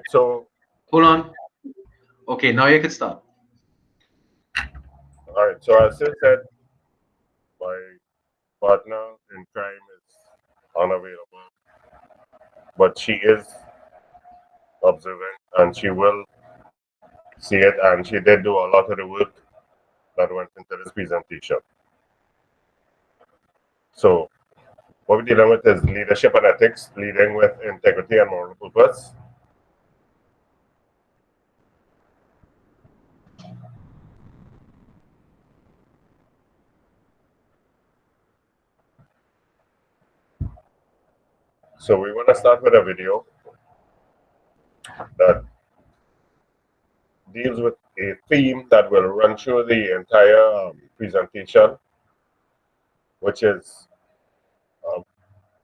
so hold on. Okay, now you can start. all right. So as I said, my partner in crime is unavailable, but she is observant and she will see it. And she did do a lot of the work that went into this presentation. So what we're dealing with is leadership and ethics, leading with integrity and moral purpose. So we want to start with a video that deals with a theme that will run through the entire presentation, which is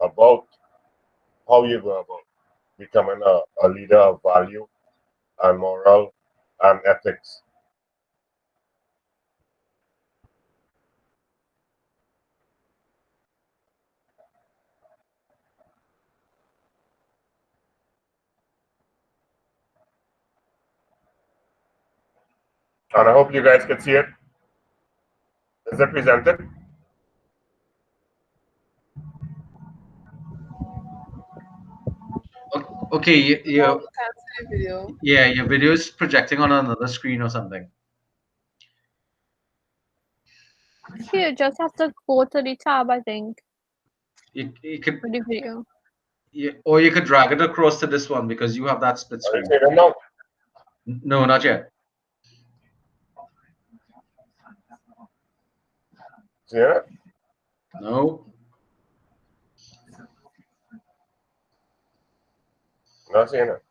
about how you go about becoming a leader of value and moral and ethics. And I hope you guys can see it. Is it presented? Okay, Can't see the video. yeah, your video is projecting on another screen or something. You just have to go to the tab, I think, You could, for the video. or you could drag it across to this one because you have that split Are you screen. seeing it now? No, not yet. See it? No. Not seeing it.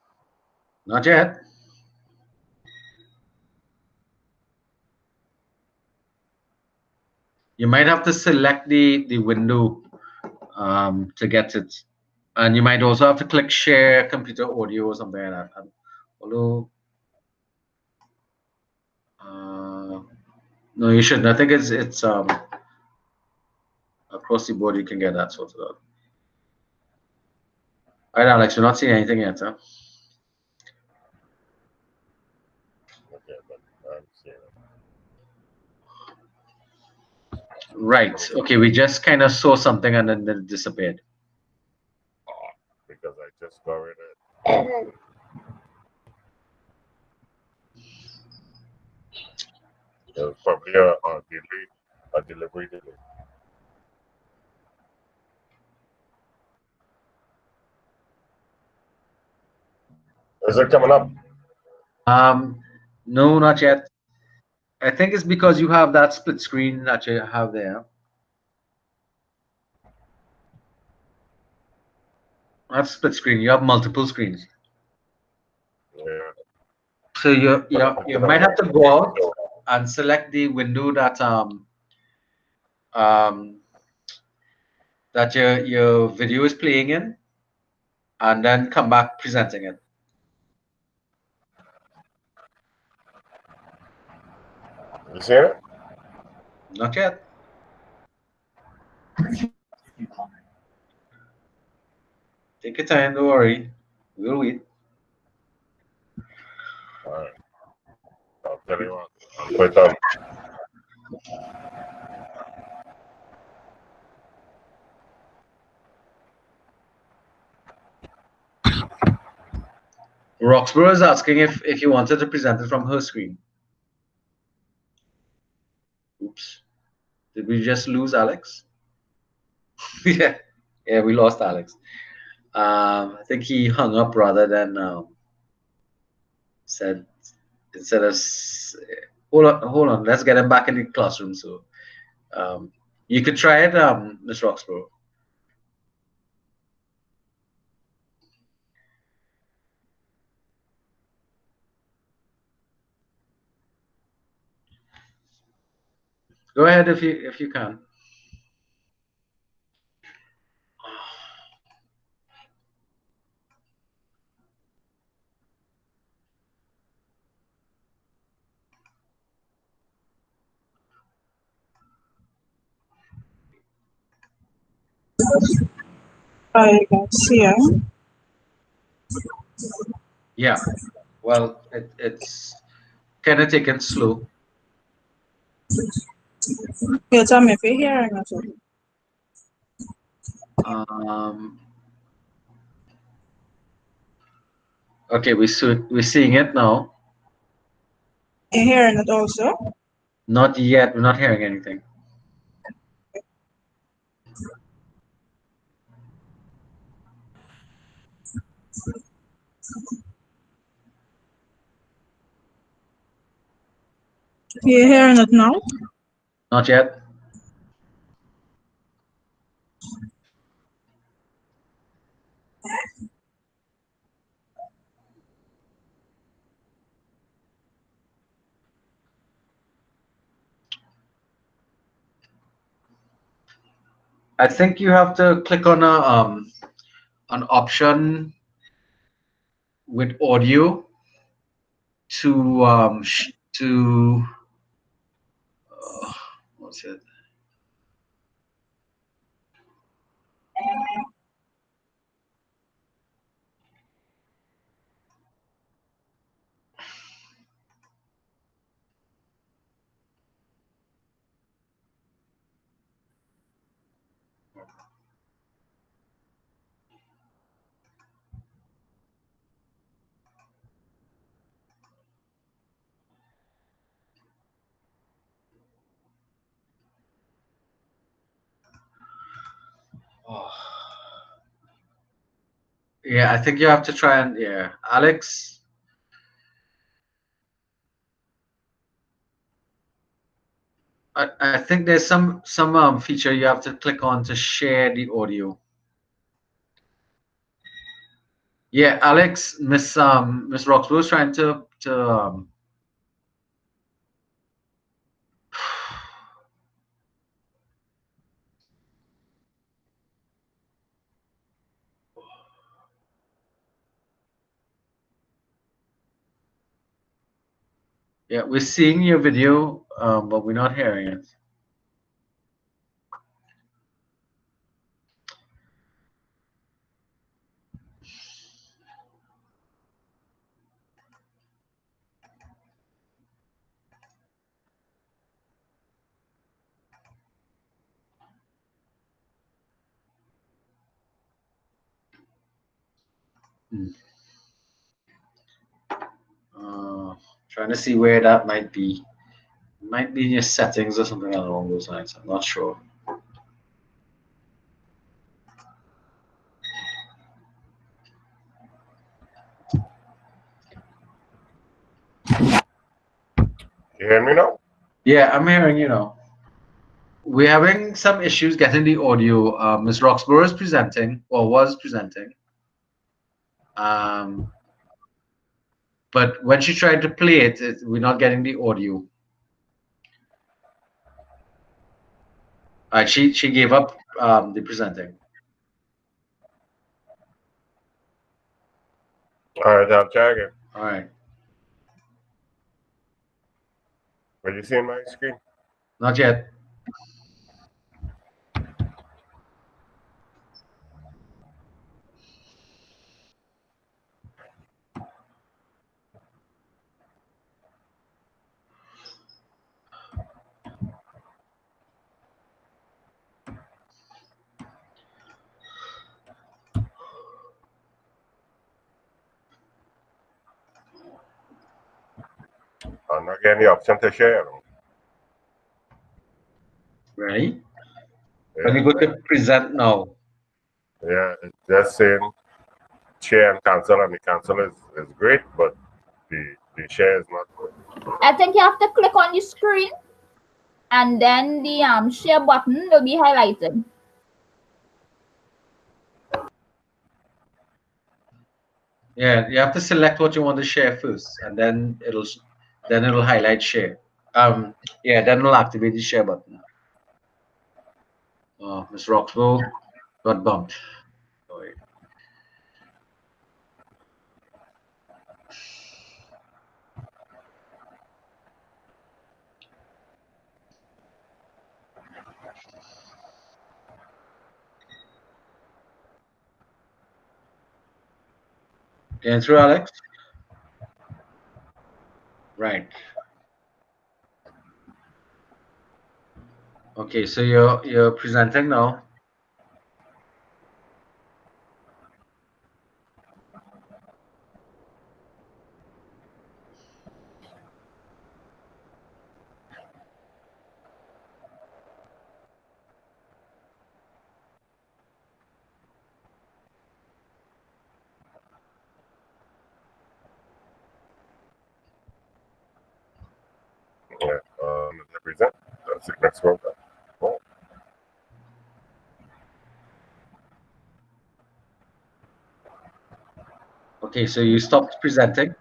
Not yet. You might have to select the window to get it, and you might also have to click share computer audio or something like that. Although, no, you shouldn't. I think it's across the board. You can get that sorted out. All right, Alex, you're not seeing anything yet, huh? Okay, but I'm seeing it. Right. Okay, we just kind of saw something and then it disappeared. Because I just got rid of it. It was probably a delivery delay. Is it coming up? No, not yet. I think it's because you have that split screen that you have there. Not split screen. You have multiple screens. Yeah. So you might have to go out and select the window that that your video is playing in, and then come back presenting it. You see it? Not yet. Take your time. Don't worry. We'll wait. All right. I'll tell you what. I'll put it on. Roxborough is asking if you wanted to present it from her screen. Oops. Did we just lose Alex? Yeah, we lost Alex. I think he hung up rather than said instead of hold on. Let's get him back in the classroom. So you could try it, Miss Roxborough. Go ahead if you can. I can see it. Yeah. Well, it's kind of taken slow. You tell me if you're hearing us. Um, okay, we're seeing it now. You're hearing it also? Not yet. We're not hearing anything. You're hearing it now? Not yet. I think you have to click on an option with audio to what's it? Oh. Yeah, I think you have to try and yeah, Alex. I think there's some feature you have to click on to share the audio. Yeah, Alex, Miss Roxburgh was trying to yeah, we're seeing your video, but we're not hearing it. Hmm. Trying to see where that might be. Might be in your settings or something along those lines. I'm not sure. You hear me now? Yeah, I'm hearing you now. We're having some issues getting the audio. Ms. Roxborough is presenting or was presenting. But when she tried to play it, we're not getting the audio. She gave up the presenting. All right, I'll try again. All right. Are you seeing my screen? Not yet. I'm not getting the option to share. Ready? Yeah, When you go to present now. yeah, it's just saying share and cancel, and the cancel is great, but the share is not good. I think you have to click on your screen and then the share button will be highlighted. Yeah, you have to select what you want to share first, and then it'll highlight share. Yeah, then it'll activate the share button. Oh, Miss Roxwell got bumped. Sorry. Getting through, Alex? Right. Okay, so you're presenting now. Yeah. Represent. That's the next one. Oh, Okay, so you stopped presenting.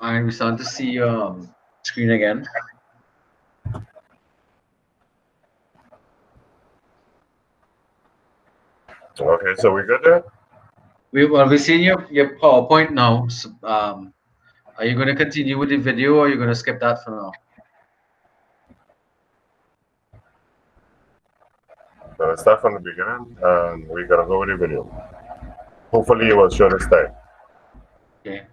I'm starting to see your screen again. okay, so we good there? We're seeing your PowerPoint now. So, are you going to continue with the video, or are you going to skip that for now? Let's start from the beginning, and we're gonna go with the video. Hopefully, it will show this time. Okay.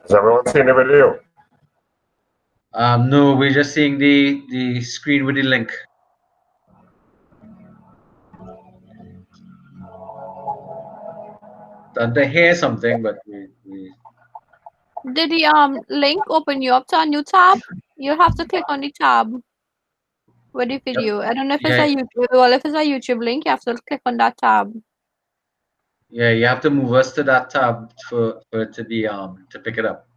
Has everyone seen the video? No, we're just seeing the screen with the link. And I hear something, but we Did the link open you up to a new tab? You have to click on the tab with the video. I don't know if it's yeah, a YouTube. Well, if it's a YouTube link, you have to click on that tab. yeah, you have to move us to that tab for it to be to pick it up.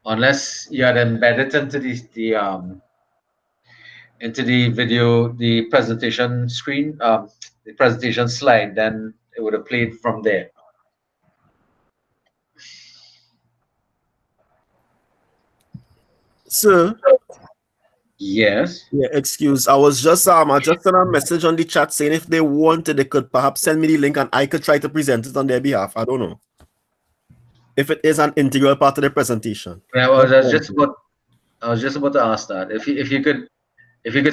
Unless you had embedded into the video, the presentation screen, the presentation slide, then it would have played from there. Sir, Yes. yeah, excuse. I just sent a message on the chat saying if they wanted, they could perhaps send me the link and I could try to present it on their behalf. I don't know if it is an integral part of the presentation. Yeah, I was just about to ask that. If you could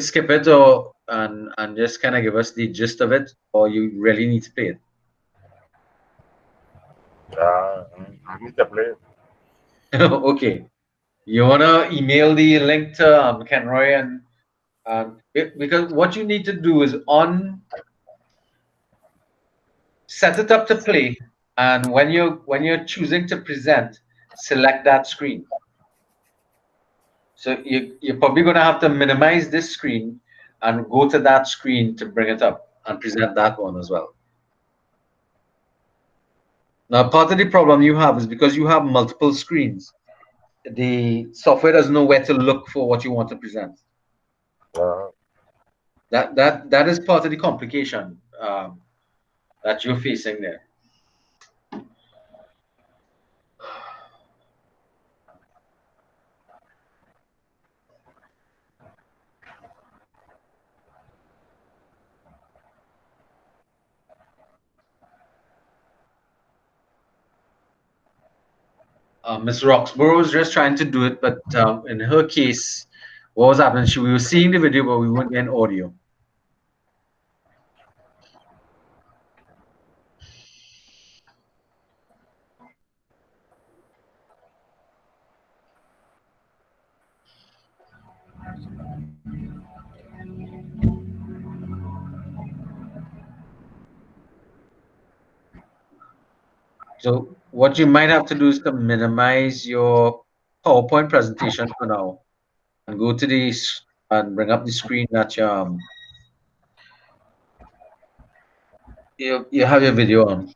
skip it or and just kind of give us the gist of it, or you really need to play it. I need to play it. Okay. You wanna email the link to Kenroy and because what you need to do is set it up to play, and when you're choosing to present, select that screen. So you're probably gonna have to minimize this screen and go to that screen to bring it up and present that one as well. Now, part of the problem you have is because you have multiple screens, the software doesn't know where to look for what you want to present. Uh, That is part of the complication that you're facing there. Ms. Roxborough was just trying to do it, but in her case, what was happening? We were seeing the video, but we weren't getting audio. So what you might have to do is to minimize your PowerPoint presentation for now, and go to these and bring up the screen that you have your video on.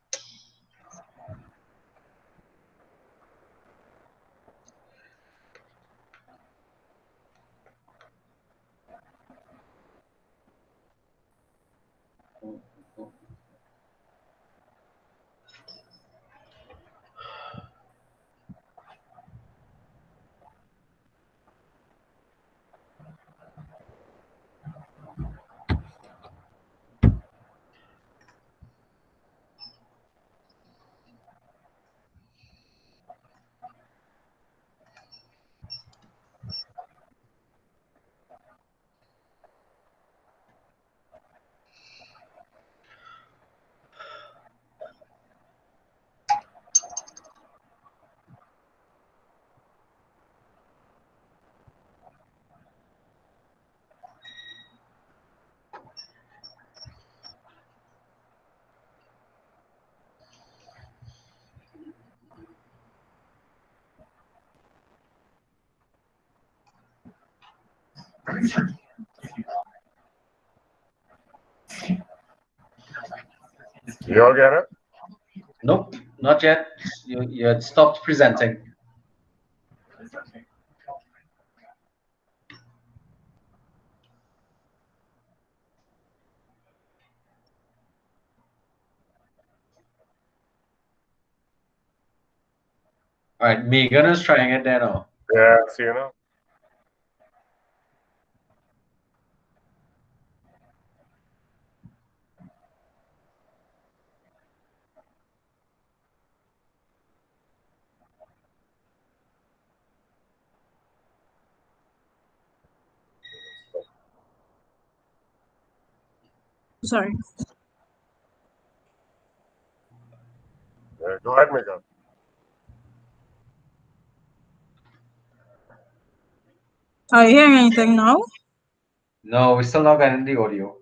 You all get it? Nope, not yet. You had stopped presenting. All right, Megan is trying it there now. Yeah, so you know. Sorry. Yeah, go ahead, Megan. Are you hearing anything now? No, we're still not getting the audio.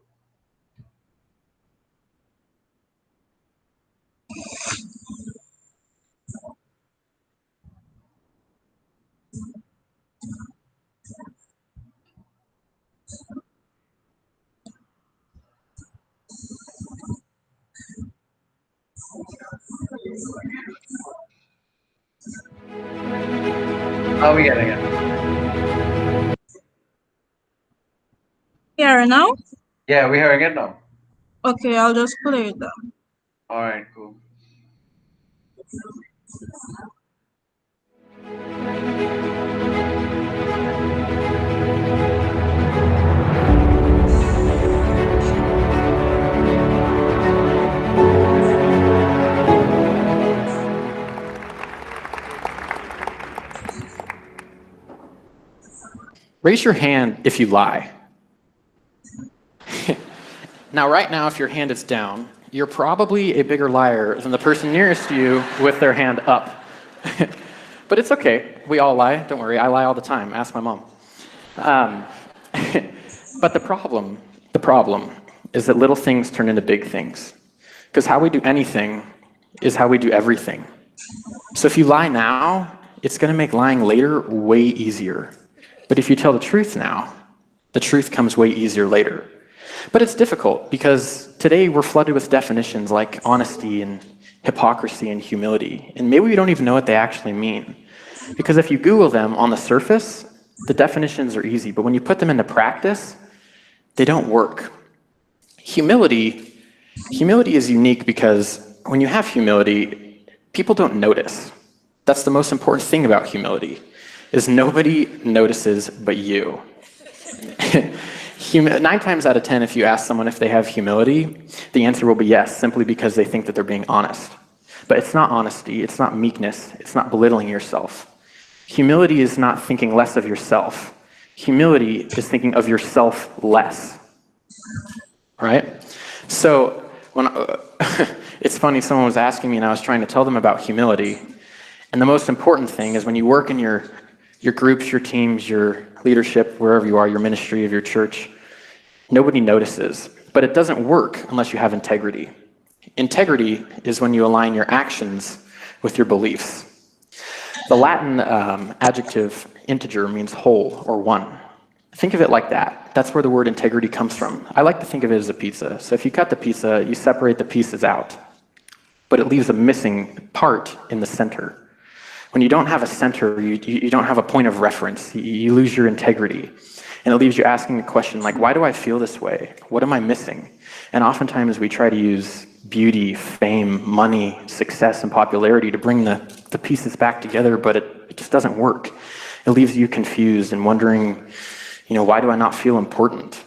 How are we getting it? Hearing now? Yeah, we're hearing it now. Okay, I'll just play it down. All right, cool. Raise your hand if you lie. Now, right now, if your hand is down, you're probably a bigger liar than the person nearest to you with their hand up. But it's okay. We all lie. Don't worry. I lie all the time. Ask my mom. But the problem is that little things turn into big things. Because how we do anything is how we do everything. So if you lie now, it's going to make lying later way easier. But if you tell the truth now, the truth comes way easier later. But it's difficult because today we're flooded with definitions like honesty and hypocrisy and humility. And maybe we don't even know what they actually mean. Because if you Google them on the surface, the definitions are easy. But when you put them into practice, they don't work. Humility is unique because when you have humility, people don't notice. That's the most important thing about humility, is nobody notices but you. 9 times out of 10, if you ask someone if they have humility, the answer will be yes, simply because they think that they're being honest. But it's not honesty, it's not meekness, it's not belittling yourself. Humility is not thinking less of yourself. Humility is thinking of yourself less. Right? So when it's funny, someone was asking me and I was trying to tell them about humility. And the most important thing is when you work in your groups, your teams, your leadership, wherever you are, your ministry of your church, nobody notices. But it doesn't work unless you have integrity. Integrity is when you align your actions with your beliefs. The Latin adjective integer means whole or one. Think of it like that. That's where the word integrity comes from. I like to think of it as a pizza. So if you cut the pizza, you separate the pieces out, but it leaves a missing part in the center. When you don't have a center, you don't have a point of reference. You lose your integrity. And it leaves you asking the question, like, why do I feel this way? What am I missing? And oftentimes we try to use beauty, fame, money, success, and popularity to bring the pieces back together, but it just doesn't work. It leaves you confused and wondering, why do I not feel important?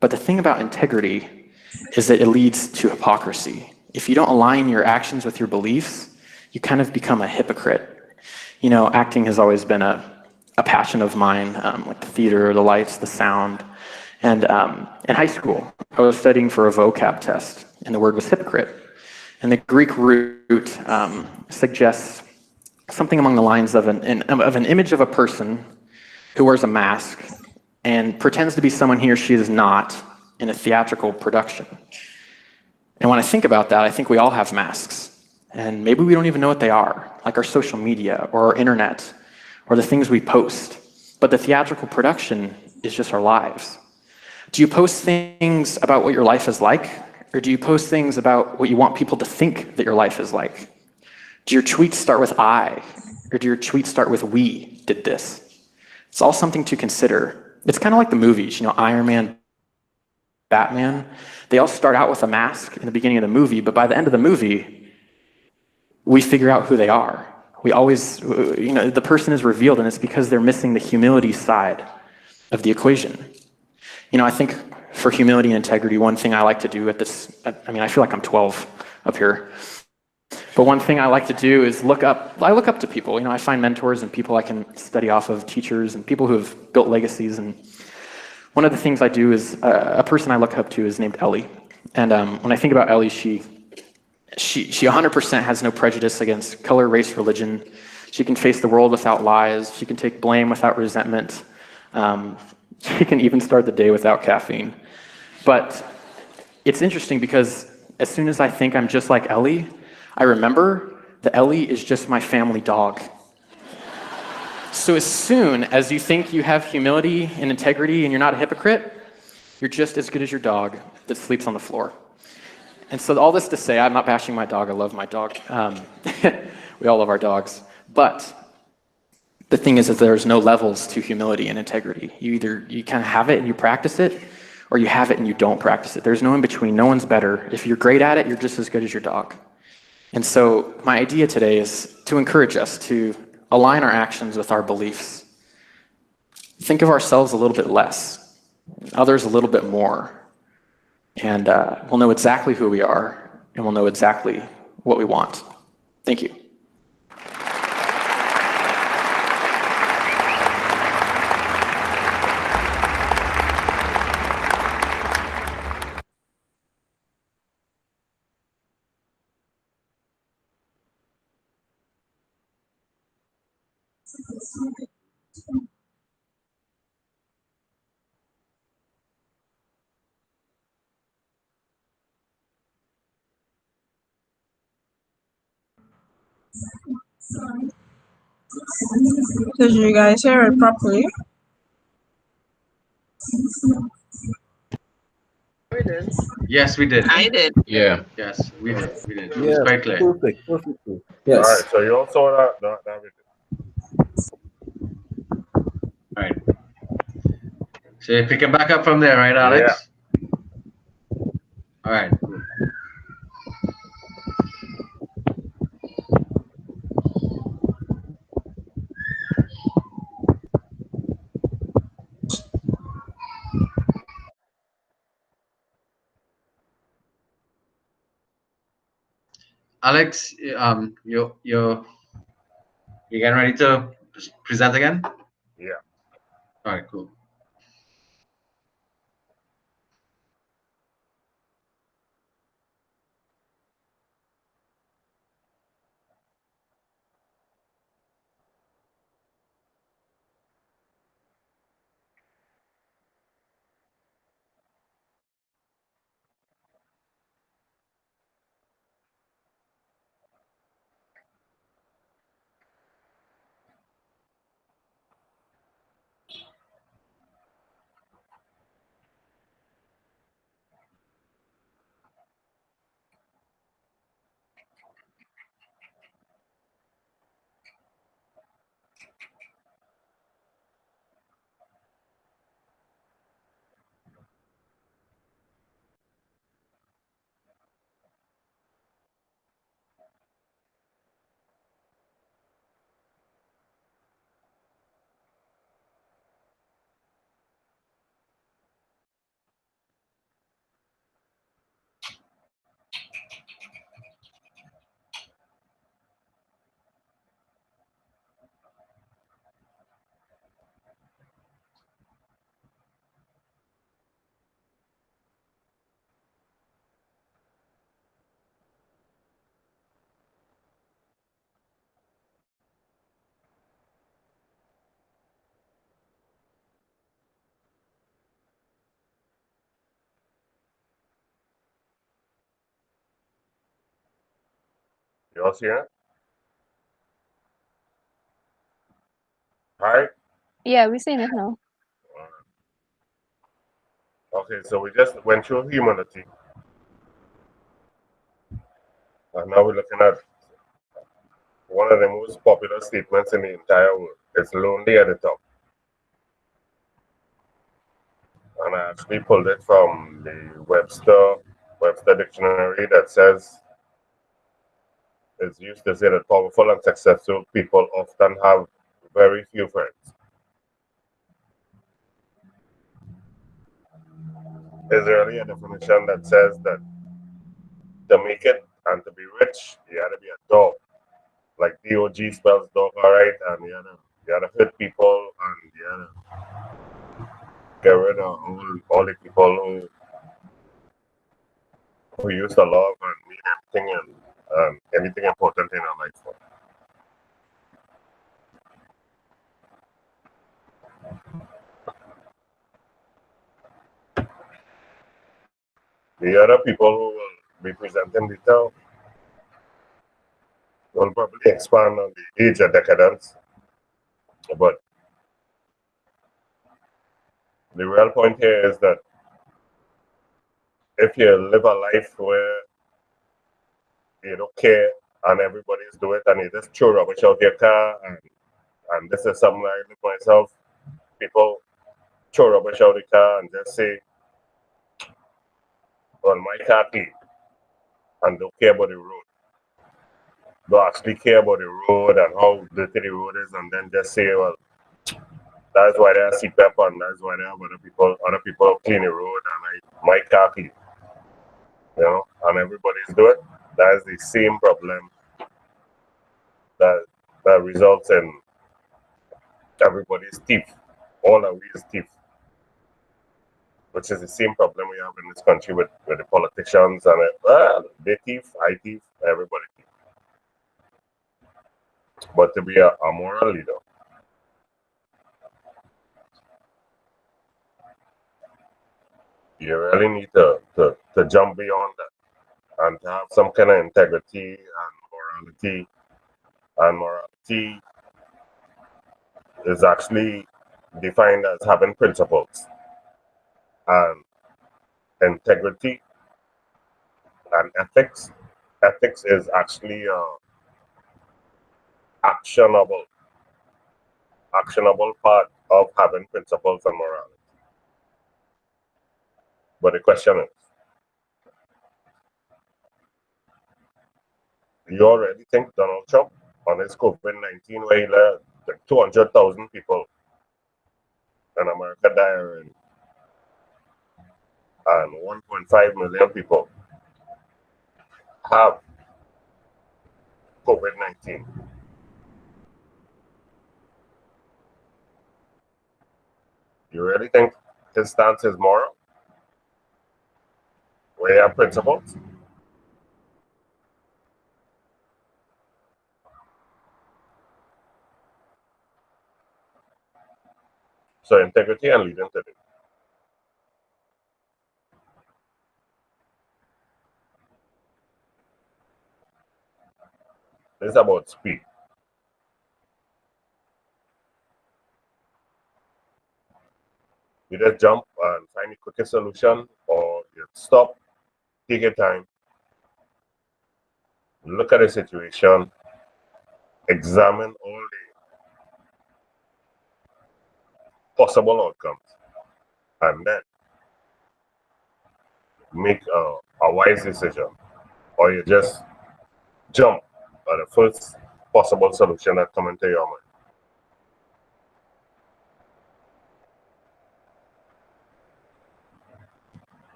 But the thing about integrity is that it leads to hypocrisy. If you don't align your actions with your beliefs, you kind of become a hypocrite. Acting has always been a passion of mine, like the theater, the lights, the sound. And in high school, I was studying for a vocab test, and the word was hypocrite. And the Greek root suggests something along the lines of an image of a person who wears a mask and pretends to be someone he or she is not in a theatrical production. And when I think about that, I think we all have masks. And maybe we don't even know what they are, like our social media or our internet or the things we post. But the theatrical production is just our lives. Do you post things about what your life is like? Or do you post things about what you want people to think that your life is like? Do your tweets start with I? Or do your tweets start with we did this? It's all something to consider. It's kind of like the movies, Iron Man, Batman. They all start out with a mask in the beginning of the movie, but by the end of the movie, we figure out who they are. We always, the person is revealed, and it's because they're missing the humility side of the equation. I think for humility and integrity, one thing I like to do at this, I feel like I'm 12 up here, but one thing I like to do is I look up to people. I find mentors and people I can study off of, teachers and people who have built legacies. And one of the things I do is, a person I look up to is named Ellie. And when I think about Ellie, she 100% has no prejudice against color, race, religion. She can face the world without lies. She can take blame without resentment. She can even start the day without caffeine. But it's interesting because as soon as I think I'm just like Ellie, I remember that Ellie is just my family dog. So as soon as you think you have humility and integrity and you're not a hypocrite, you're just as good as your dog that sleeps on the floor. And so all this to say, I'm not bashing my dog. I love my dog. We all love our dogs. But the thing is that there's no levels to humility and integrity. You kind of have it and you practice it, or you have it and you don't practice it. There's no in between. No one's better. If you're great at it, you're just as good as your dog. And so my idea today is to encourage us to align our actions with our beliefs. Think of ourselves a little bit less, others a little bit more, and we'll know exactly who we are, and we'll know exactly what we want. Thank you. Did you guys hear it properly? Yes, we did. I did. Yeah. Yes, we did. It was Yeah, very clear. perfect. All Yes. right, so you all saw that All right. So you're picking back up from there, right, Alex? All right. Cool. Alex, you're getting ready to present again? Yeah. All right, cool. You all see it? Hi. Yeah, we're seeing it now. Okay, so we just went through humility, and now we're looking at one of the most popular statements in the entire world. It's lonely at the top. And I actually pulled it from the Webster dictionary that says it's used to say that powerful and successful people often have very few friends. There's really a definition that says that to make it and to be rich, you gotta be a dog. Like DOG spells dog, alright, and you gotta hurt people and you gotta get rid of all the people who used to love and mean anything and anything important in our life. The other people who will be presenting later will probably expand on the age of decadence, but the real point here is that if you live a life where you don't care and everybody's doing it and you just throw rubbish out your car and this is something I live myself, people throw rubbish out the car and just say, well, my car clean, and don't care about the road. Don't actually care about the road and how dirty the road is, and then just say, well, that's why there are CPEP and that's why there are other people clean the road and my car clean. And everybody's doing it. That's the same problem that results in everybody's thief. All of we is thief. Which is the same problem we have in this country with the politicians and they thief, I thief, everybody thief. But to be a moral leader, you really need to jump beyond that and to have some kind of integrity and morality. And morality is actually defined as having principles. And integrity and ethics. Ethics is actually actionable part of having principles and morality. But the question is, you already think Donald Trump on his COVID-19 where he let 200,000 people in America die already, and 1.5 million people have COVID-19. You really think his stance is moral? Where you have principles? So integrity and leading to it. It's about speed. You just jump and find the quickest solution, or you stop, take your time, look at the situation, examine all the possible outcomes, and then make a wise decision. Or you just jump at the first possible solution that comes into your mind.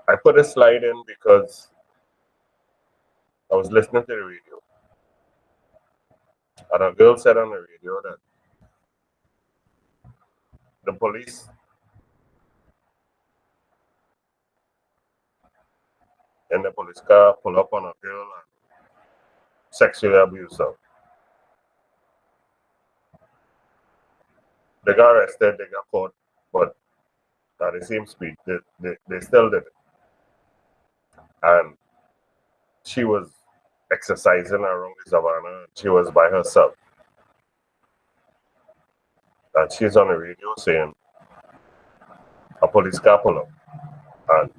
I put a slide in because I was listening to the radio, and a girl said on the radio that the police in the police car pull up on a girl and sexually abuse her. They got arrested, they got caught, but at the same speed, they still did it. And she was exercising around the savannah. She was by herself. And she's on the radio saying a police car pull up, and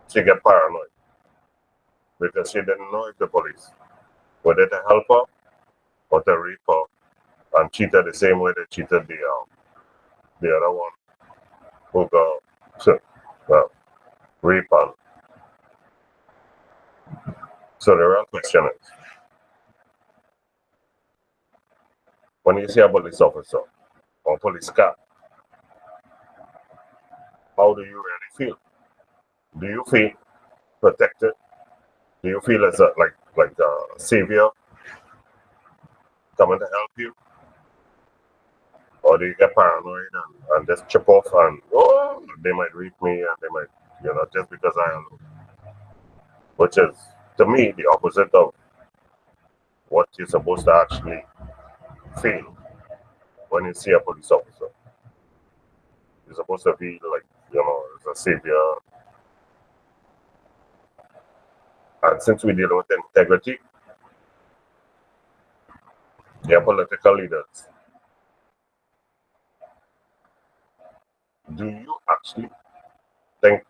she get paranoid because she didn't know if the police were there to help her or to rape her and treat her the same way they treated the other one who got rape and. So the real question is, when you see a police officer or police car, how do you really feel? Do you feel protected? Do you feel as a like a savior coming to help you? Or do you get paranoid and just chip off and they might rape me and they might, just because I am, which is to me the opposite of what you're supposed to actually feel when you see a police officer. You're supposed to be like, as a savior. And since we deal with integrity, they are political leaders. Do you actually think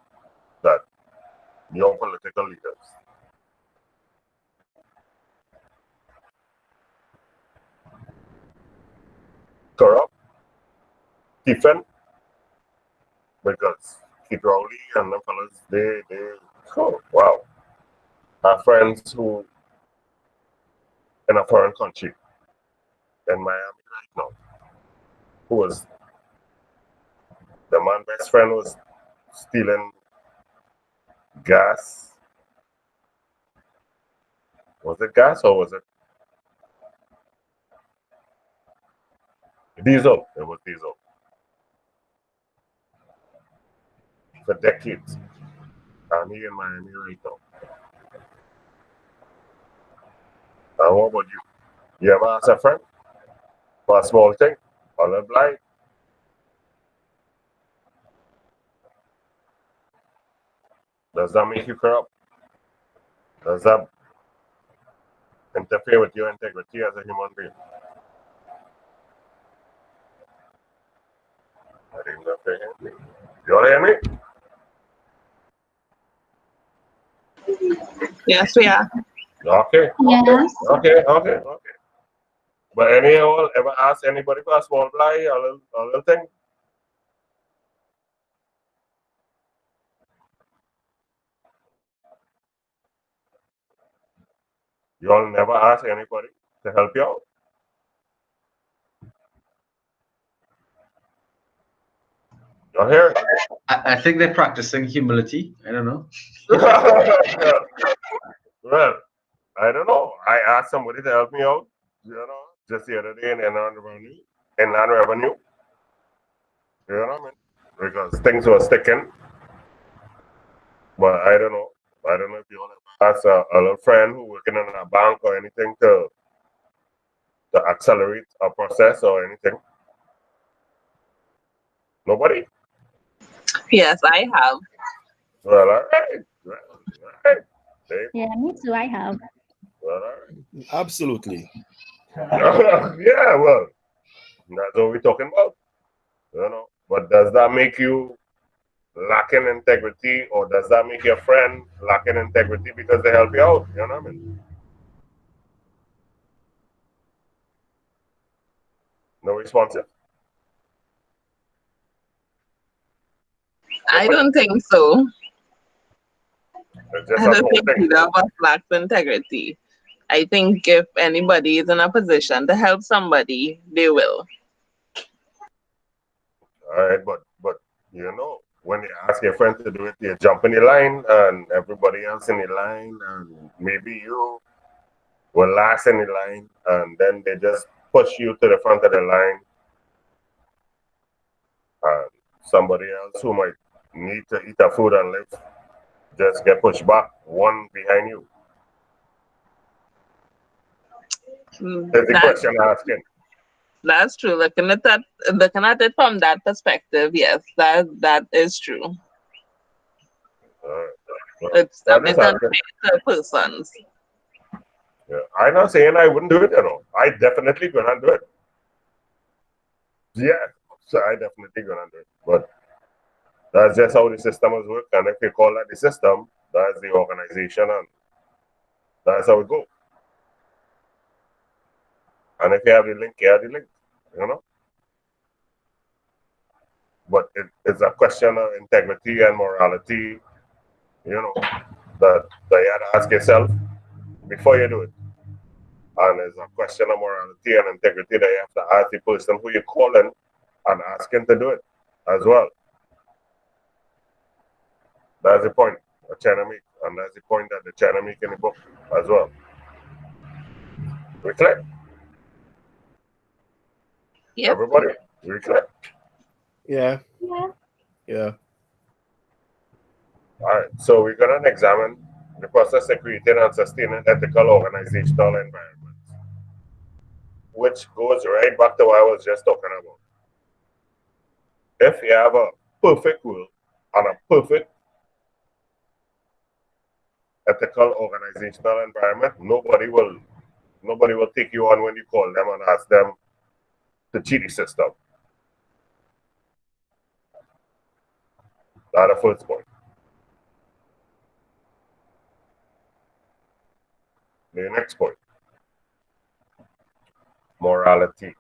that your political leaders corrupt, Stephen? Because Keith Rowley and them fellas, wow, are friends who in a foreign country, in Miami right now, who was the man's best friend was stealing gas. Was it gas or was it diesel? It was diesel. For decades. And he in Miami right now. And what about you? You ever ask a friend for a small thing? A little blind? Does that make you corrupt? Does that interfere with your integrity as a human being? I think that they hear me. You all hear me? Yes, we are. Okay. Yes. Okay. But anyone ever ask anybody for a small blind, a little thing? You all never ask anybody to help you out? You're here. I think they're practicing humility. I don't know. Well, I don't know. I asked somebody to help me out, just the other day in Inland Revenue. You know what I mean? Because things were sticking. But I don't know. I don't know if you want to ask a little friend who working in a bank or anything to accelerate a process or anything. Nobody? Yes, I have. Well, all right. Well, all right. Dave, Yeah, me too. I have. well, all Absolutely. right. Yeah, well, that's what we're talking about. But does that make you lacking integrity, or does that make your friend lacking integrity because they help you out? You know what I mean? No responsive. I don't think so. It's just I a don't whole think thing. either of us lacks integrity. I think if anybody is in a position to help somebody, they will. All right, but when you ask your friend to do it, you jump in the line, and everybody else in the line, and maybe you will last in the line, and then they just push you to the front of the line, and somebody else who might need to eat a food and live just get pushed back one behind you. That's the question I'm asking. That's true. Looking at it from that perspective, yes, that is true. All right. It's a I'm bit just asking. unfair to persons. Yeah. I'm not saying I wouldn't do it, I definitely gonna do it. Yeah, so I definitely gonna do it. But that's just how the system is work. And if you call that the system, that's the organization, and that's how it go. And if you have the link, you have the link, you know. But it's a question of integrity and morality, you know, that you have to ask yourself before you do it. And it's a question of morality and integrity that you have to ask the person who you're calling and asking to do it as well. That's the point of China make, and that's the point that the China make in the book as well. We clear? Yep. Everybody? We clear? Yeah. Yeah. Yeah. All right, so we're going to examine the process of creating and sustaining ethical organizational environments, which goes right back to what I was just talking about. If you have a perfect rule and a perfect ethical organizational environment, nobody will take you on when you call them and ask them to cheat the system. That's the first point. The next point, morality.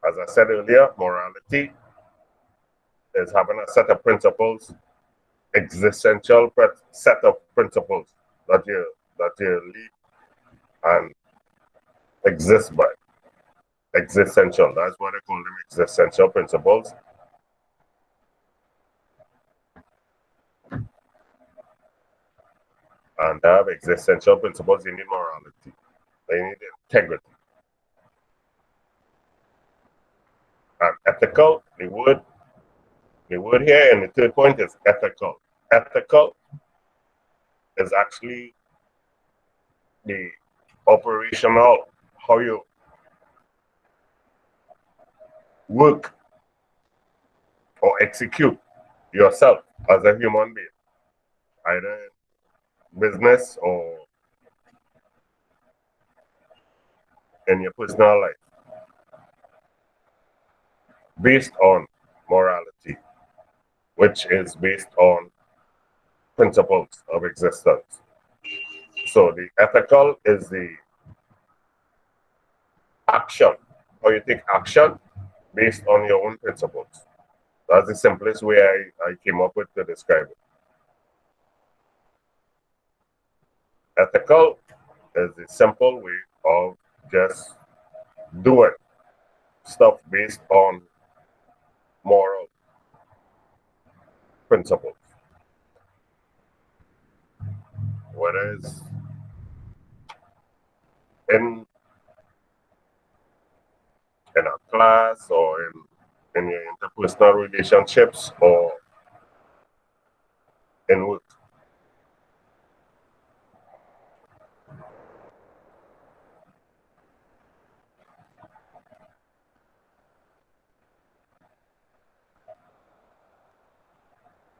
As I said earlier, morality is having a set of principles, existential set of principles that you live and exist by. Existential. That's what I call them, existential principles. And to have existential principles, you need morality. You need integrity. And ethical, the word here in the third point is ethical. Ethical is actually the operational, how you work or execute yourself as a human being, either in business or in your personal life, based on morality, which is based on principles of existence. So the ethical is the action, how you take action based on your own principles. That's the simplest way I came up with to describe it. Ethical is the simple way of just doing stuff based on moral principles. Whereas in a class or in your interpersonal relationships or in work,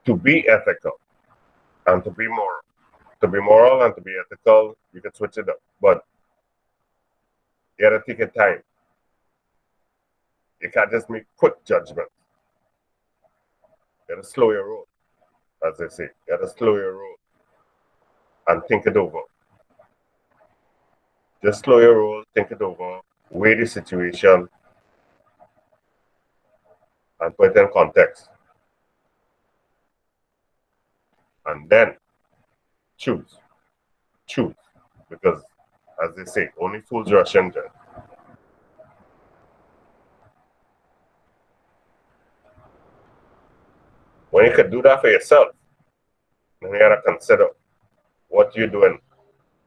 to be ethical and to be moral. To be moral and to be ethical, you can switch it up. But you gotta take your time. You can't just make quick judgments. You gotta slow your roll, as they say. You gotta slow your roll and think it over. Just slow your roll, think it over, weigh the situation, and put it in context. And then choose. Choose. Because, as they say, only fools rush into it. When you can do that for yourself, then you gotta consider what you're doing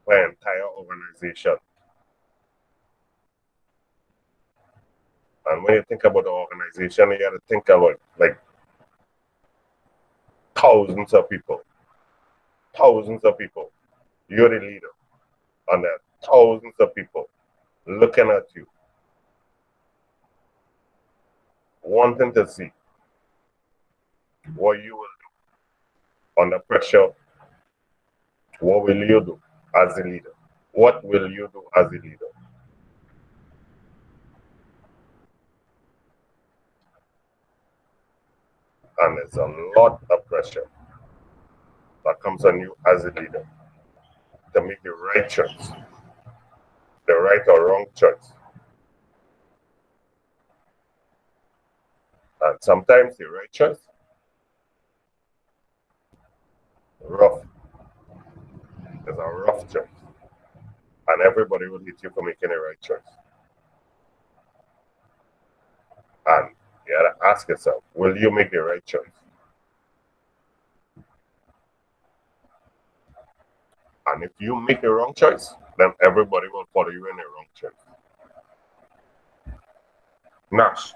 for an entire organization. And when you think about the organization, you gotta think about like thousands of people. Thousands of people. You're the leader. And there are thousands of people looking at you, wanting to see what you will do under pressure. What will you do as a leader? What will you do as a leader? And there's a lot of pressure that comes on you as a leader to make the right choice, the right or wrong choice. And sometimes the right choice, rough, is a rough choice. And everybody will hit you for making the right choice. And you gotta ask yourself, will you make the right choice? And if you make the wrong choice, then everybody will follow you in the wrong choice. Nash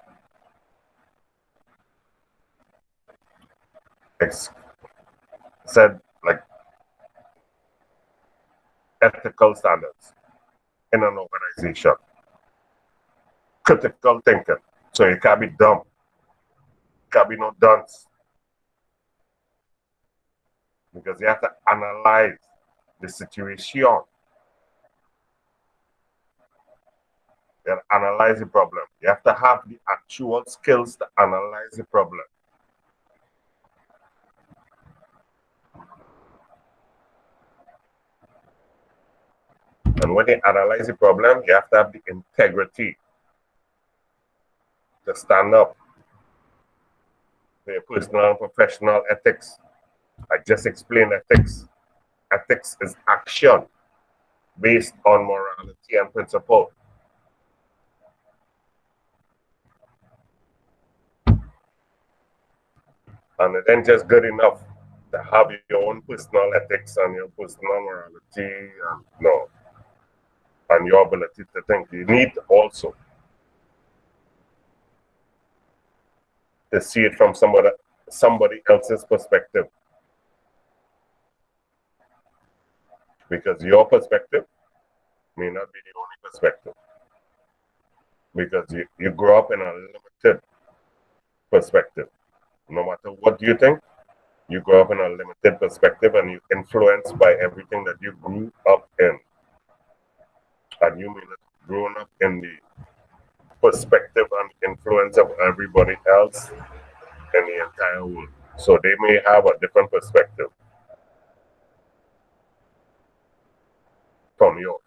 said, like, ethical standards in an organization, critical thinking. So you can't be dumb, can't be no dunce, because you have to analyze the situation. You have to analyze the problem. You have to have the actual skills to analyze the problem. And when you analyze the problem, you have to have the integrity to stand up for your personal and professional ethics. I just explained ethics. Ethics is action based on morality and principle. And it ain't just good enough to have your own personal ethics and your personal morality and no, and your ability to think. You need also to see it from somebody else's perspective. Because your perspective may not be the only perspective. Because you grow up in a limited perspective. No matter what you think, you grow up in a limited perspective and you're influenced by everything that you grew up in. And you may not have grown up in the perspective and influence of everybody else in the entire world. So they may have a different perspective from yours.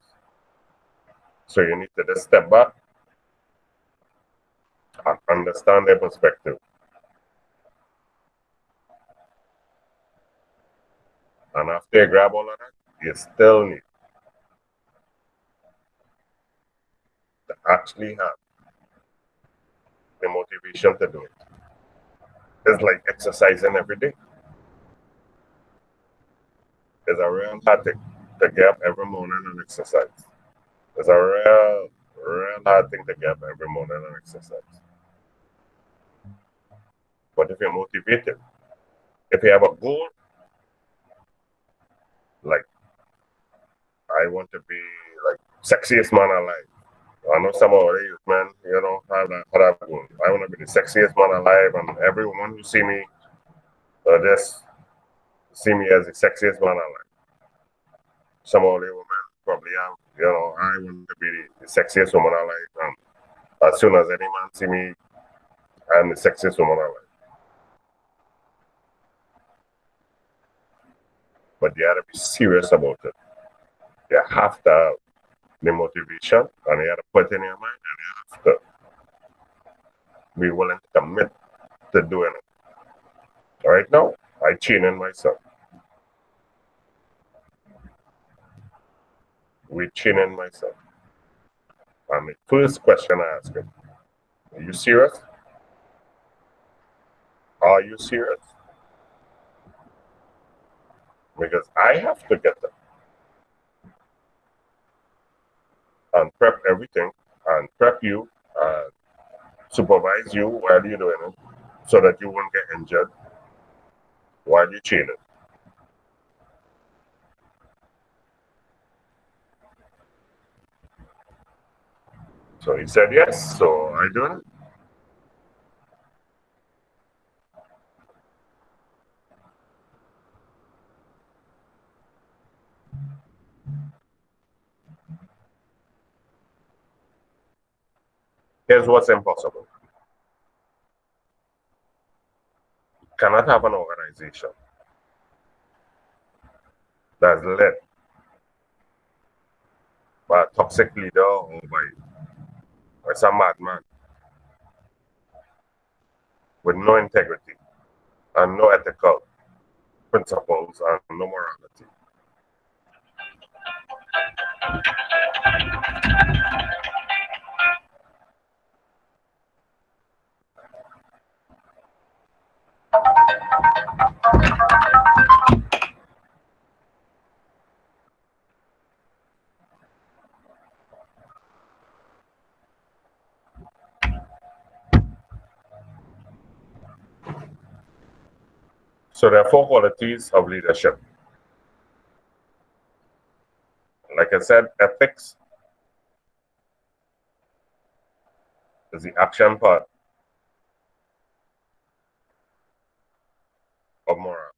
So you need to just step back and understand their perspective. And after you grab all of that, you still need to actually have the motivation to do it. It's like exercising every day. It's a real hard thing to get up every morning and exercise. It's a real hard thing to get up every morning and exercise. But if you're motivated, if you have a goal, like I want to be like sexiest man alive. I know some of our youth men, have that goal. I want to be the sexiest man alive, and every woman who see me, just see me as the sexiest man alive. Some of the women probably have, I want to be the sexiest woman alive, and as soon as any man see me, I'm the sexiest woman alive. But you have to be serious about it. You have to have the motivation, and you have to put in your mind, and you have to be willing to commit to doing it. Right now, I train in myself. We train in myself. And the first question I ask him, are you serious? Are you serious? Because I have to get them and prep everything and prep you and supervise you while you're doing it so that you won't get injured while you're training. So he said yes, so I do it. Here's what's impossible. cannot have an organization that's led by a toxic leader or by some madman with no integrity and no ethical principles and no morality. So there are four qualities of leadership. Like I said, ethics is the action part of morality.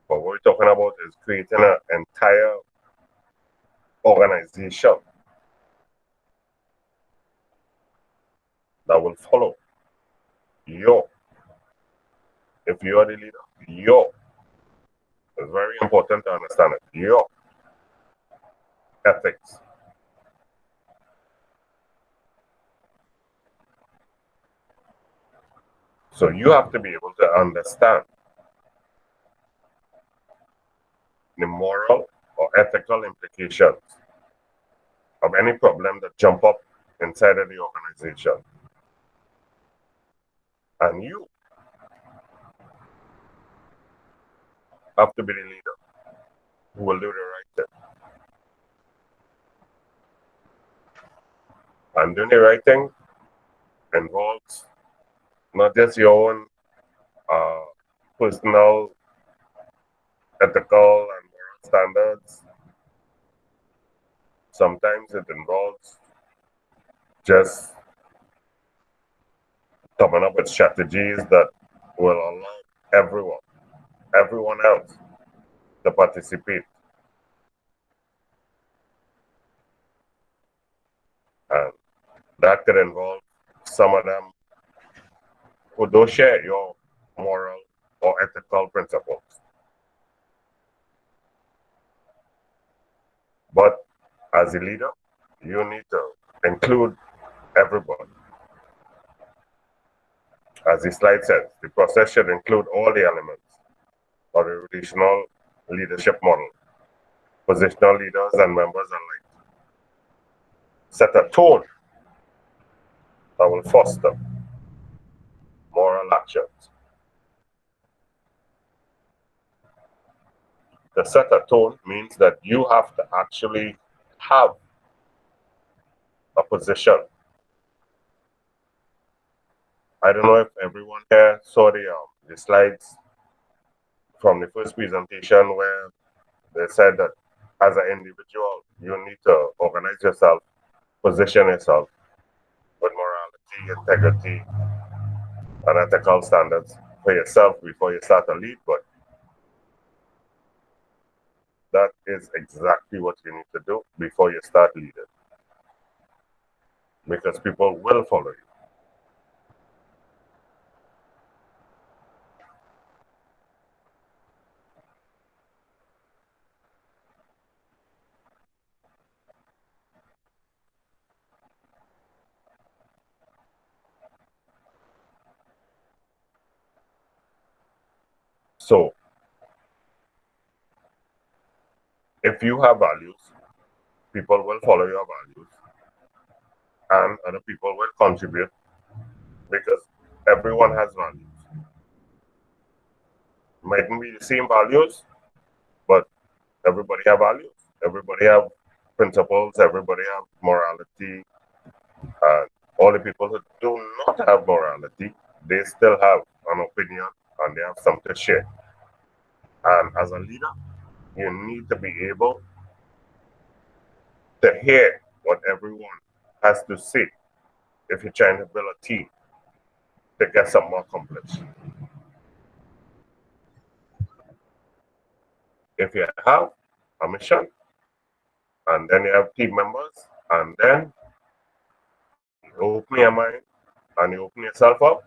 But what we're talking about is creating an entire organization that will follow your, if you are the leader, your, it's very important to understand it, your ethics. So you have to be able to understand the moral or ethical implications of any problem that jump up inside of the organization. And you have to be the leader who will do the right thing. And doing the right thing involves not just your own personal ethical and moral standards. Sometimes it involves just coming up with strategies that will allow everyone else to participate. And that could involve some of them who don't share your moral or ethical principles. But as a leader, you need to include everybody. As the slide says, the process should include all the elements of the relational leadership model, positional leaders and members alike. Set a tone that will foster moral actions. To set a tone means that you have to actually have a position. I don't know if everyone here saw the slides from the first presentation where they said that as an individual, you need to organize yourself, position yourself with morality, integrity, and ethical standards for yourself before you start to lead. But that is exactly what you need to do before you start leading, because people will follow you. So if you have values, people will follow your values, and other people will contribute because everyone has values. Mightn't be the same values, but everybody have values. Everybody have principles. Everybody have morality. And all the people who do not have morality, they still have an opinion and they have something to share. And as a leader, you need to be able to hear what everyone has to say if you're trying to build a team to get something accomplished. If you have a mission, and then you have team members, and then open your mind and you open yourself up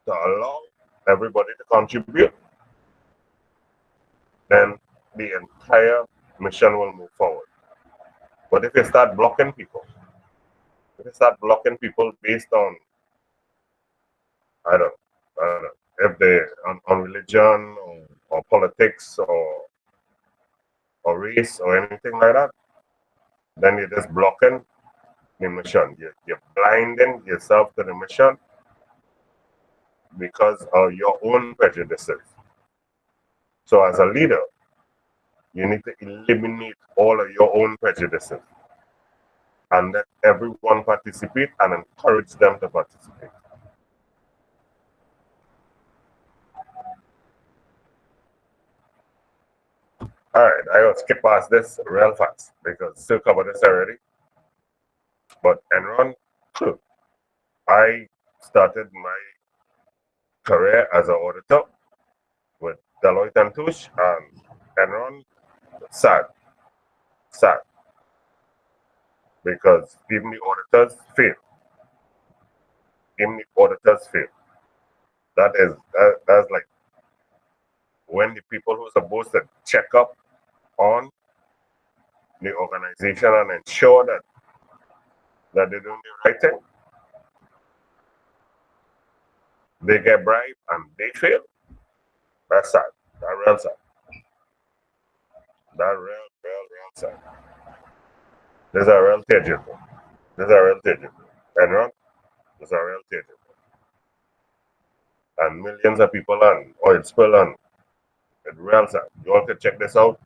to allow everybody to contribute, then the entire mission will move forward. But if you start blocking people, based on, I don't know, if they on religion or politics or race or anything like that, then you're just blocking the mission. You're blinding yourself to the mission because of your own prejudices. So as a leader, you need to eliminate all of your own prejudices and let everyone participate and encourage them to participate. All right, I will skip past this real fast because still covered this already. But Enron, I started my career as an auditor with Deloitte and Touche, and Enron, sad, because even the auditors fail. That's like when the people who are supposed to check up on the organization and ensure that they're doing the right thing, they get bribed and they fail. That's sad. That's real sad. That's real sad. There's a real tangible. Enron, there's a real tangible. And millions of people on oil spill on. It's real sad. You all can check this out.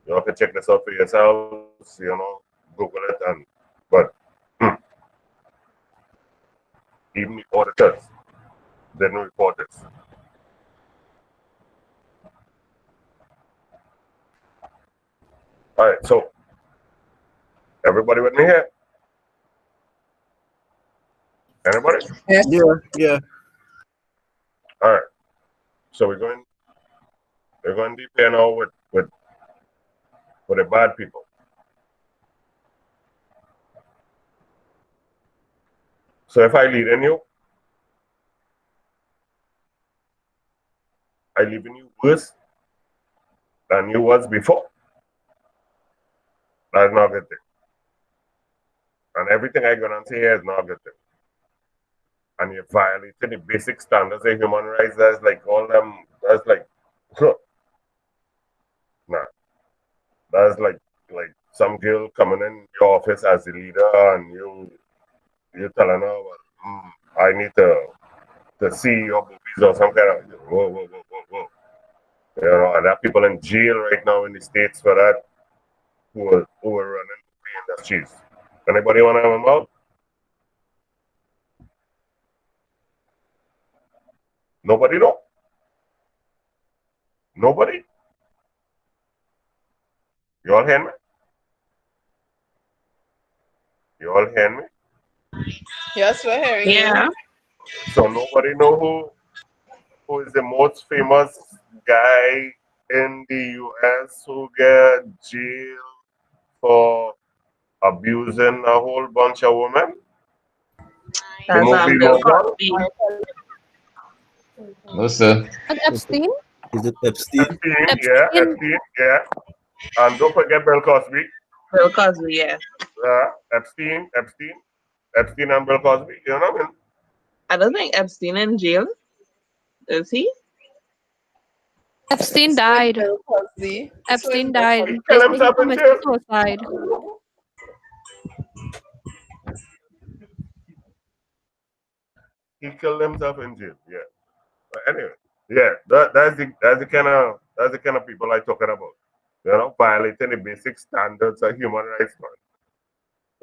You all can check this out for yourselves, Google it, but even the auditors didn't report this. All right, so everybody with me here? Anybody? Yeah. All right. So we're going deep here now with the bad people. So if I lead in you, I leave in you worse than you was before. That's not a good thing. And everything I gonna say here is not a good thing. And you violated the basic standards of human rights. That's like all them. That's like, nah. That's like some girl coming in your office as the leader, and you telling her, well, I need to see your movies or some kind of whoa. And there are people in jail right now in the States for that who are running the industries. Anybody want to have them out? Nobody know? Nobody? You all hear me? Yes, we're hearing you. So nobody know who is the most famous guy in the US who get jailed for abusing a whole bunch of women? The movie Bill mogul? Cosby. No, sir. And Epstein? Is it Epstein? Epstein, yeah. And don't forget Bill Cosby. Bill Cosby, yeah. Epstein and Bill Cosby, you know what I mean? I don't think Epstein in jail. Is he? Epstein died. Bill Cosby. Epstein died. He They killed say he himself in committed jail. suicide. He killed himself in jail, yeah. But anyway, yeah, that's the kind of people I'm talking about. Violating the basic standards of human rights,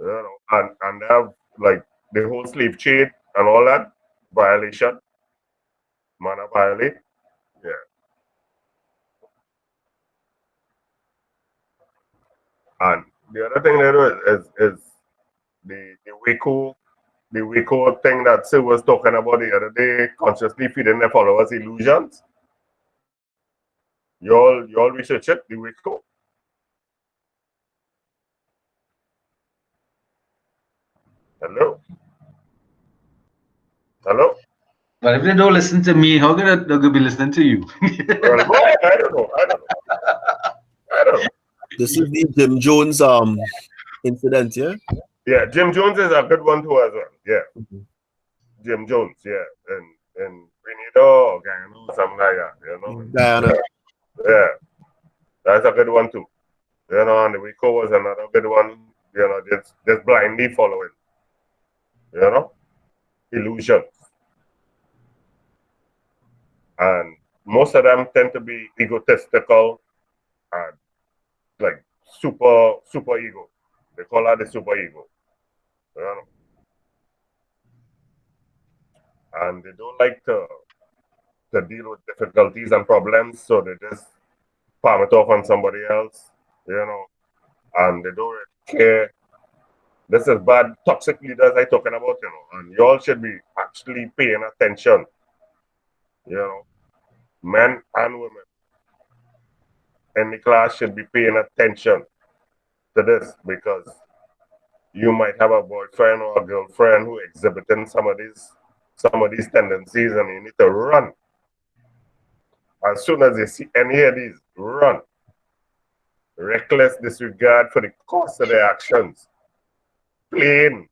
man. And have like the whole slave trade and all that violation. Man, I violate. Yeah. And the other thing they do is the Waco thing that Sue was talking about the other day, consciously feeding their followers illusions. You all research it, the Waco. Hello? Hello? But if they don't listen to me, how can they gonna be listening to you? Well, go ahead. I don't know. I don't know. I don't know. This is the Jim Jones incident, yeah? Yeah, Jim Jones is a good one too as well. Yeah, Jim Jones. Yeah, and Grenada or Guyana or something like that. You know. Diana. Yeah, that's a good one too. You know, and the Rico was another good one. You know, just blindly following. You know, illusions, and most of them tend to be egotistical and like super ego. They call that the super ego. You know, and they don't like to deal with difficulties and problems, so they just palm it off on somebody else, you know, and they don't really care. This is bad toxic leaders I talking about, you know, and you all should be actually paying attention, you know, men and women in the class should be paying attention to this because you might have a boyfriend or a girlfriend who exhibiting some of these tendencies and you need to run. As soon as you see any of these, run. Reckless disregard for the cost of their actions. Plain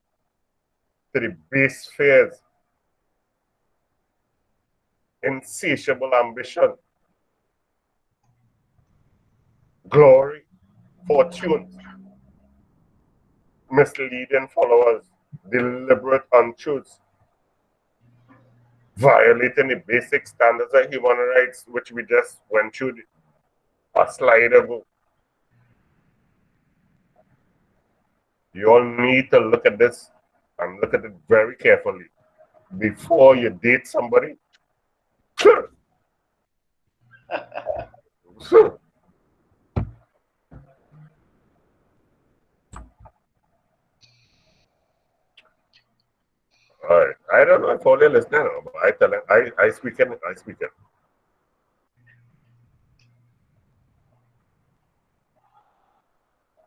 to the base fears. Insatiable ambition. Glory. Fortunes. Misleading followers. Deliberate untruths. Violating the basic standards of human rights, which we just went through a slide ago. You all need to look at this and look at it very carefully before you date somebody. All right. I don't know if all you're listening, but I tell them, I speak it, I speak it.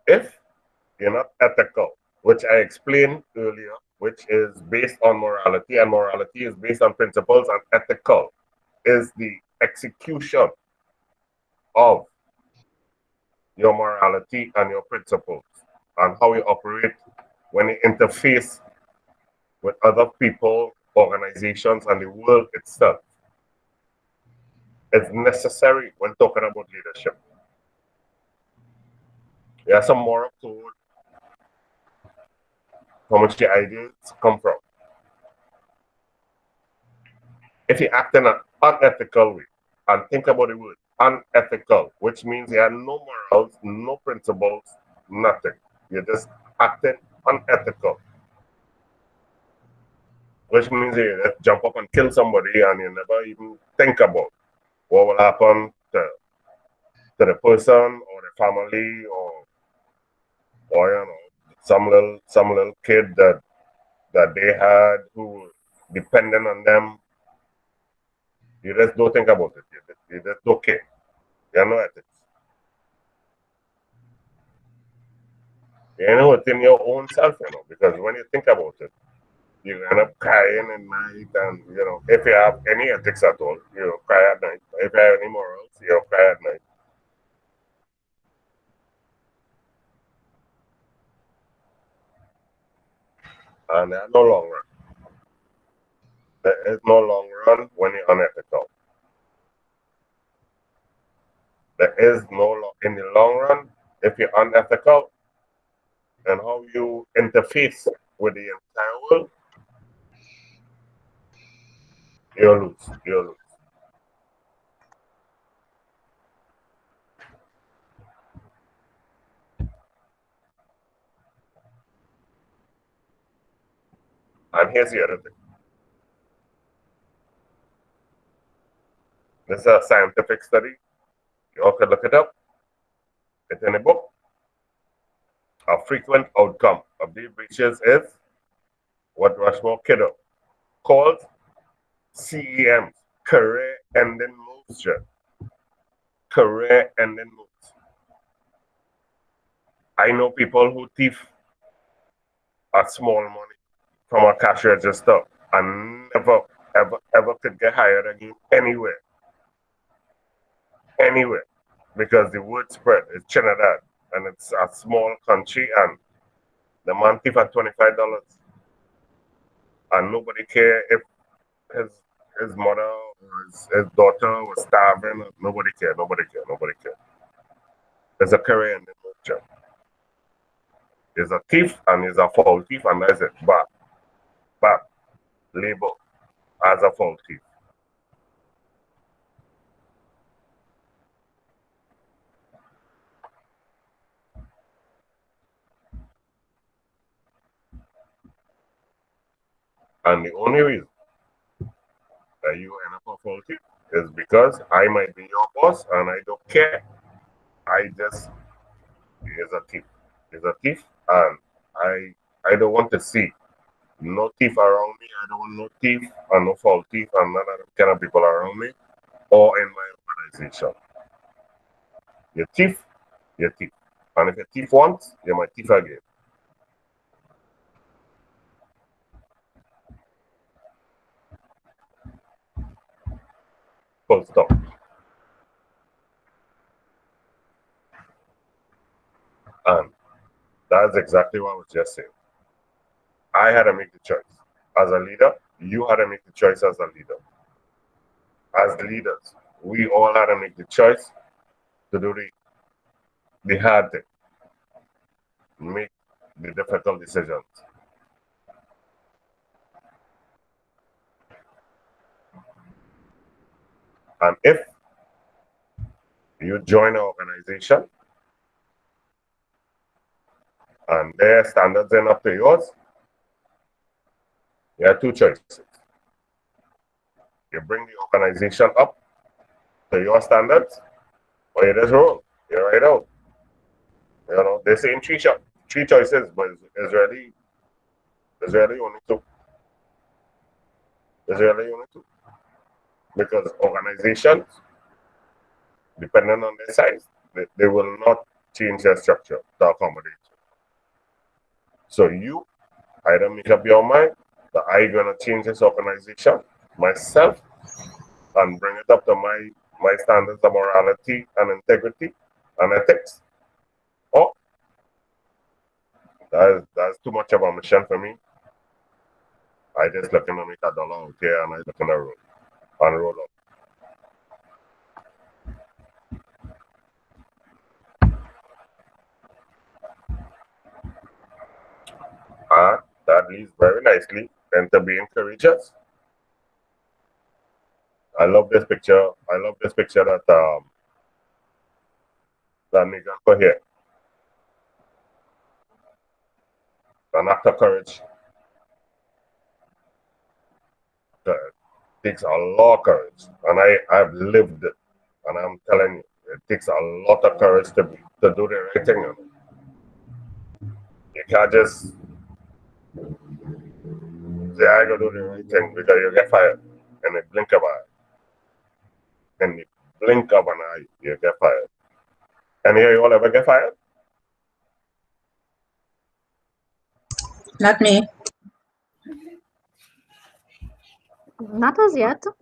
If you're not ethical, which I explained earlier, which is based on morality, and morality is based on principles, and ethical is the execution of your morality and your principles and how you operate when you interface with other people, organizations, and the world itself. It's necessary when talking about leadership. There are some moral code from which the ideas come from. If you act in an unethical way, and think about the word unethical, which means you have no morals, no principles, nothing. You're just acting unethical, which means you just jump up and kill somebody and you never even think about what will happen to the person or the family or you know some little kid that they had who dependent on them. You just don't think about it. You just don't care. You know ethics. You know within your own self, you know, because when you think about it, you end up crying at night, and you know, if you have any ethics at all, you cry at night. If you have any morals, you cry at night. And there's no long run. There is no long run when you're unethical. There is in the long run, if you're unethical and how you interface with the entire world, you'll lose. You'll lose. And here's the other thing. This is a scientific study. You all could look it up. It's in a book. A frequent outcome of these breaches is what Rushmore Kiddo calls CEMs, career ending moves. Career ending moves. I know people who thief at small money from a cash register and never, ever could get hired again anywhere. Anywhere. Because the word spread. It's Trinidad and it's a small country and the man thief at $25 and nobody care if his mother or his daughter was starving. Nobody care. There's a career in the culture. He's a thief and he's a foul thief and that's it. But labor as a foul thief. And the only reason that you end up a foul thief is because I might be your boss and I don't care. I just, he's a thief. He's a thief and I don't want to see no thief around me. I don't want no thief and no foul thief and none of them kind of people around me or in my organization. You thief, you thief. And if you thief once, you might thief again. Full stop. And that's exactly what I was just saying. I had to make the choice. As a leader, you had to make the choice as a leader. As leaders, we all had to make the choice to do the hard thing. Make the difficult decisions. And if you join an organization and their standards are up to yours, you have two choices. You bring the organization up to your standards, or you just roll. You're right out. You know, they're saying three choices, but it's really only two. It's really only two. Because organizations, depending on their size, they will not change their structure to accommodate you. So you either make up your mind that I'm gonna change this organization myself and bring it up to my standards of morality and integrity and ethics, or that's too much of a mission for me. I just looking to make $1 out here and I looking to roll up. And that leads very nicely into being courageous. I love this picture. I love this picture that Megan put here. An act of courage. It takes a lot of courage, and I've lived it, and I'm telling you, it takes a lot of courage to do the right thing. You can't just say I go do the right thing because you get fired in the blink of an eye. In the blink of an eye, you get fired. And here you all ever get fired? Not me. Not as yet. No.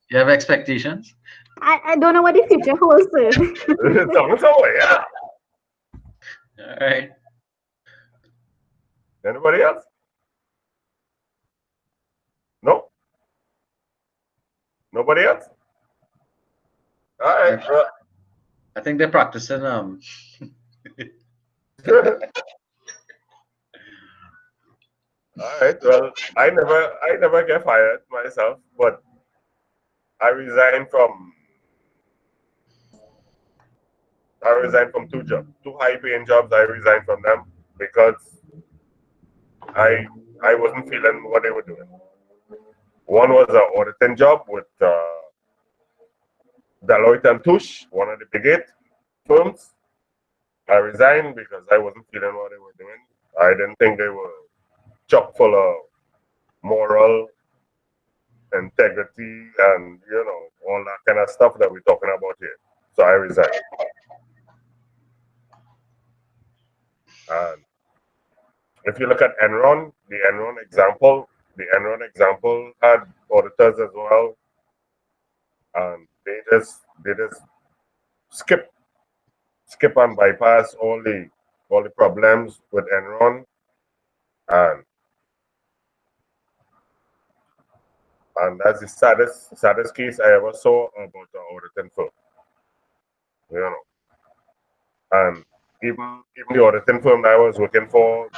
You have expectations? I don't know what the future holds. Sir. Yeah. All right. Anybody else? No? Nobody else? All right. I think they're practicing. All right. Well, I never get fired myself, but I resigned from two jobs, two high-paying jobs. I resigned from them because I wasn't feeling what they were doing. One was an auditing job with Deloitte and Touche, one of the big 8 firms. I resigned because I wasn't feeling what they were doing. I didn't think they were chock full of moral integrity and all that kind of stuff that we're talking about here. So I resigned. And if you look at Enron, the Enron example had auditors as well, and they just skip and bypass all the problems with Enron, and that's the saddest case I ever saw about the auditing firm. You know, and even the auditing firm that I was working for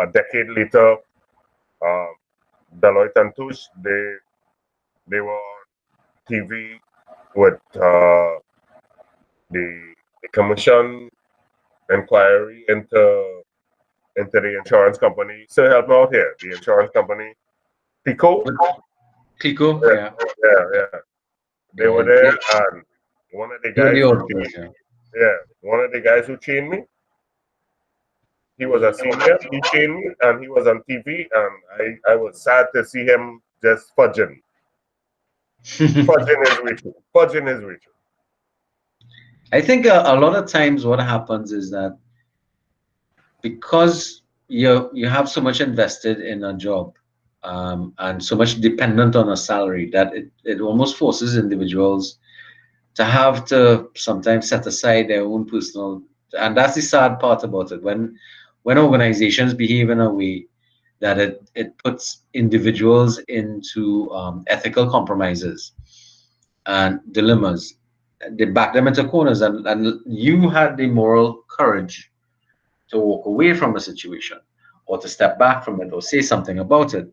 a decade later, Deloitte and Touche, they were on TV with the commission inquiry into the insurance company. So help me out here. The insurance company, Pico. Clico, yeah. Yeah. They were there, and one of the You're guys the who auditors, chained, one of the guys who chained me, he was a senior. He chained me, and he was on TV, and I was sad to see him just fudging. Fudging his way through. Fudging his way through. I think a lot of times what happens is that because you have so much invested in a job, and so much dependent on a salary, that it almost forces individuals to have to sometimes set aside their own personal, and that's the sad part about it. When organizations behave in a way that it puts individuals into ethical compromises and dilemmas, they back them into corners, and you had the moral courage to walk away from a situation or to step back from it or say something about it.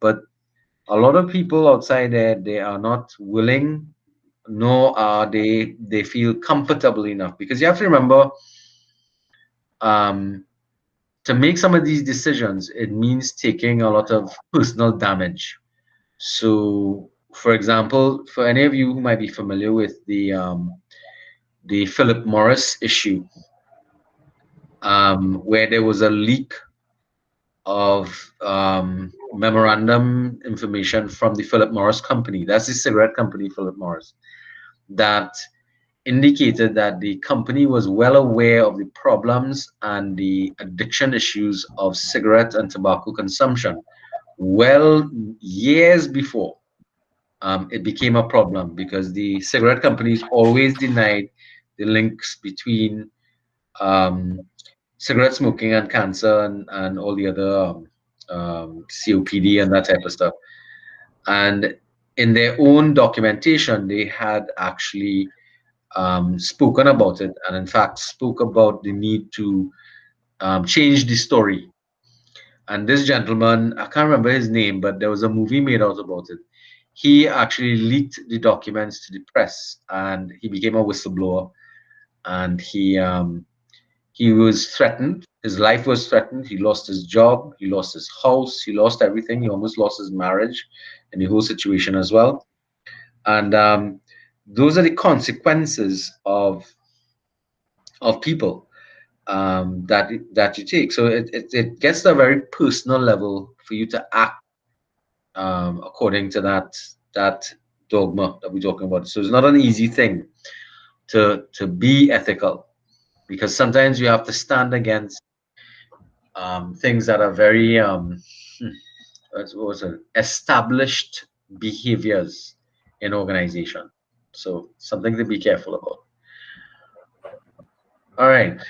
But a lot of people outside there, they are not willing, nor are they feel comfortable enough, because you have to remember, um, to make some of these decisions, it means taking a lot of personal damage. So, for example, for any of you who might be familiar with the Philip Morris issue, where there was a leak of memorandum information from the Philip Morris company. That's the cigarette company, Philip Morris, that indicated that the company was well aware of the problems and the addiction issues of cigarette and tobacco consumption, well, years before it became a problem, because the cigarette companies always denied the links between cigarette smoking and cancer, and all the other COPD and that type of stuff. And in their own documentation, they had actually spoken about it, and in fact spoke about the need to change the story. And this gentleman, I can't remember his name, but there was a movie made out about it. He actually leaked the documents to the press, and he became a whistleblower, and he was threatened. His life was threatened. He lost his job. He lost his house. He lost everything. He almost lost his marriage and the whole situation as well. And those are the consequences of people that you take. So it gets to a very personal level for you to act according to that dogma that we're talking about. So it's not an easy thing to be ethical, because sometimes you have to stand against things that are very what was it? Established behaviors in organization. So something to be careful about. All right.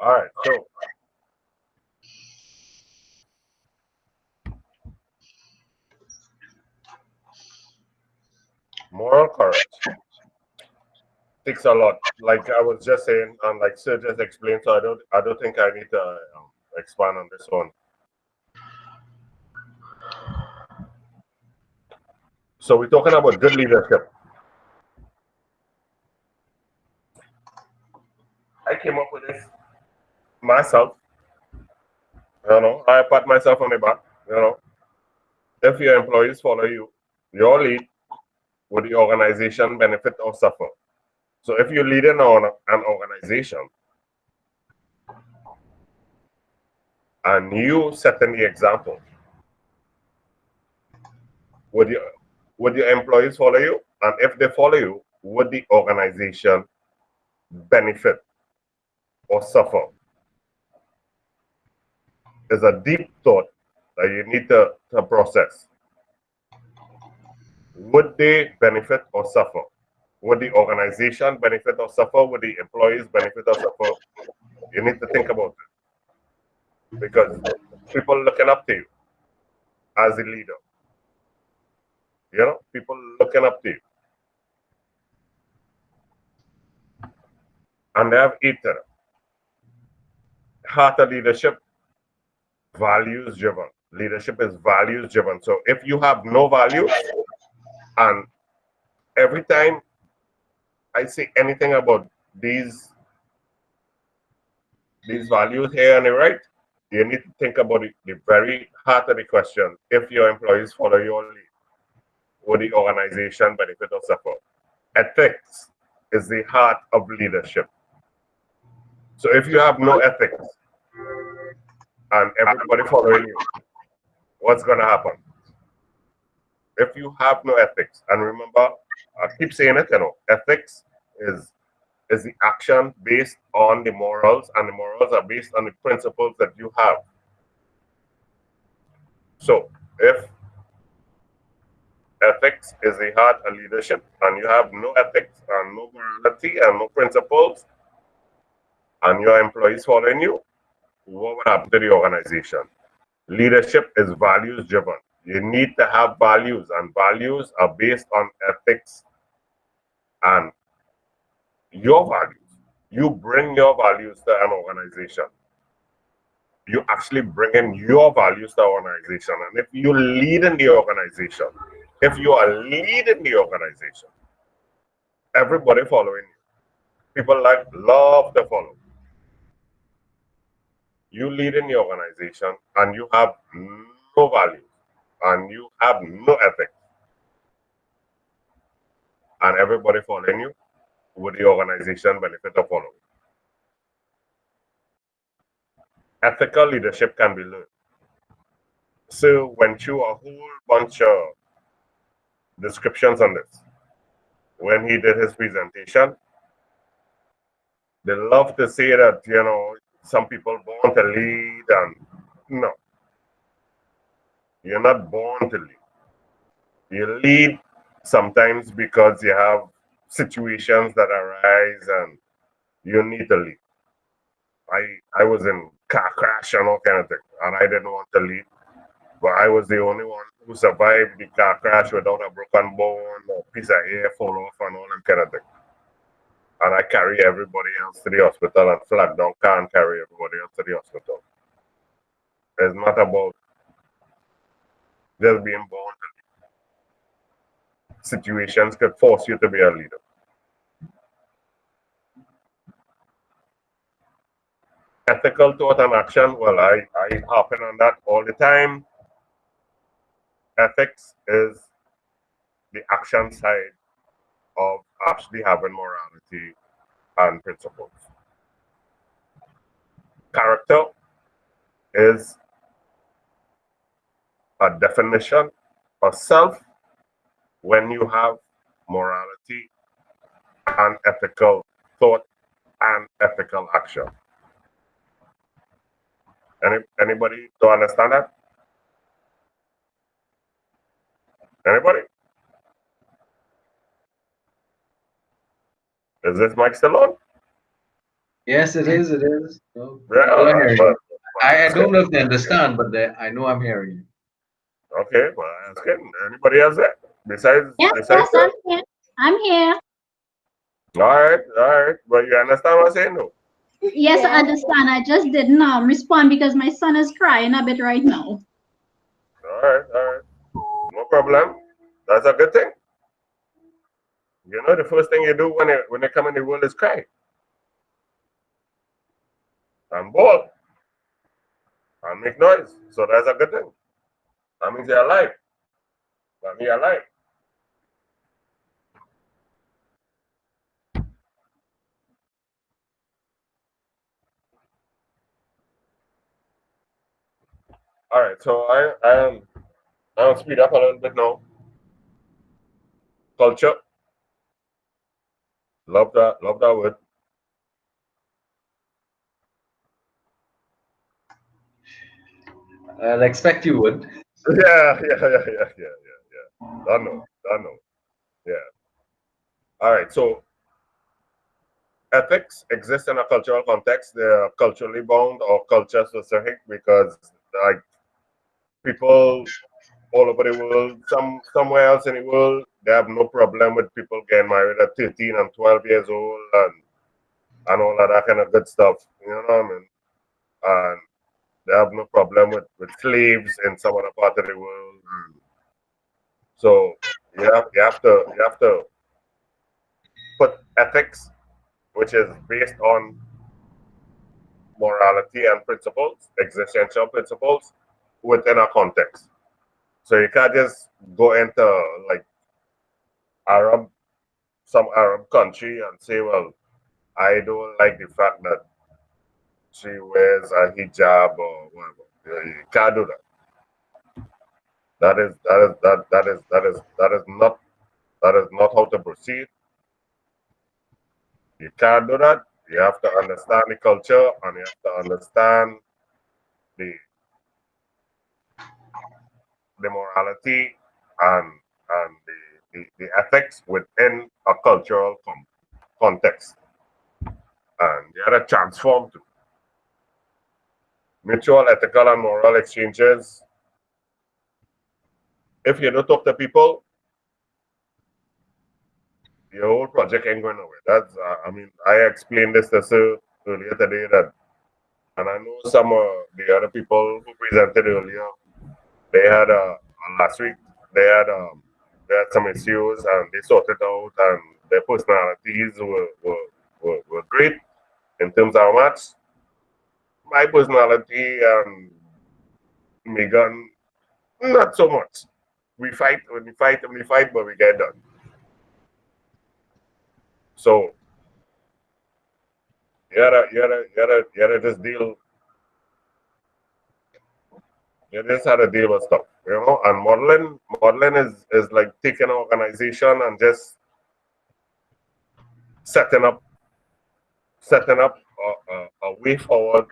All right, so moral courage takes a lot. Like I was just saying, and like Sir just explained, so I don't think I need to expand on this one. So we're talking about good leadership. I came up with this myself. I pat myself on the back. If your employees follow you, your lead, would the organization benefit or suffer? So if you're leading on an organization and you setting the example, would your employees follow you? And if they follow you, would the organization benefit or suffer is a deep thought that you need to process. Would they benefit or suffer? Would the organization benefit or suffer? Would the employees benefit or suffer? You need to think about it because people looking up to you as a leader. You know, people looking up to you. And they have eaten. Heart of leadership, values driven. Leadership is values driven. So if you have no values, and every time I say anything about these values here on the right, you need to think about the very heart of the question. If your employees follow your lead, will the organization benefit or suffer? Ethics is the heart of leadership. So if you have no ethics and everybody following you, what's going to happen? If you have no ethics, and remember, I keep saying it, ethics is the action based on the morals, and the morals are based on the principles that you have. So if ethics is the heart of leadership, and you have no ethics and no morality and no principles, and your employees following you, what would happen to the organization? Leadership is values driven. You need to have values, and values are based on ethics and your values. You bring your values to an organization. You actually bring in your values to the organization. And if you lead in the organization, if you are leading the organization, everybody following you. People love to follow. You lead in the organization and you have no values and you have no ethics. And everybody following you, would the organization benefit or follow? Ethical leadership can be learned. So went through a whole bunch of descriptions on this. When he did his presentation, they love to say that, some people born to lead, and no. You're not born to lead. You lead sometimes because you have situations that arise and you need to lead. I was in car crash and all kind of thing, and I didn't want to lead, but I was the only one who survived the car crash without a broken bone or piece of hair fall off and all that kind of thing. And I carry everybody else to the hospital, and flag down can't carry everybody else to the hospital. It's not about just being born to lead. Situations could force you to be a leader. Ethical thought and action, well, I harp on that all the time. Ethics is the action side of actually having morality and principles. Character is a definition of self when you have morality and ethical thought and ethical action. Anybody to understand that? Anybody? Is this mic still on? Yes, it is. It is. No, Yeah, people are hearing you. I that's don't good. know if they understand, but I know I'm hearing you. Okay, well, that's good. Anybody else there? Besides Yes, that? I'm here. I'm here. All right. But you understand what I'm saying, no? Yes, I understand. I just didn't respond because my son is crying a bit right now. All right. No problem. That's a good thing. You know, the first thing you do when they come in the world is cry. And bawl. And make noise. So that's a good thing. That means you're alive. That means you're alive. All right, so I'll speed up a little bit now. Culture. Love that word. I'll expect you would. Yeah. Don't know. Yeah. All right. So ethics exist in a cultural context. They are culturally bound or culture specific because like people all over the world, somewhere else in the world, they have no problem with people getting married at 13 and 12 years old and all of that kind of good stuff. You know what I mean? And they have no problem with slaves in some other part of the world. So you have to put ethics, which is based on morality and principles, existential principles, within a context. So you can't just go into like Arab, some Arab country and say, well, I don't like the fact that she wears a hijab or whatever. You can't do that. That is not how to proceed. You can't do that. You have to understand the culture and you have to understand the the morality and the ethics within a cultural context. And you have to transform to mutual ethical and moral exchanges. If you don't talk to people, your whole project ain't going nowhere. That's, I mean, I explained this to Sir earlier today that, and I know some of the other people who presented earlier, they had last week, they had some issues and they sorted out and their personalities were great in terms of match. My personality and Megan, not so much. We fight when we fight, but we get done. So you gotta just deal. You just had to deal with stuff, you know. And modeling is like taking an organization and just setting up a way forward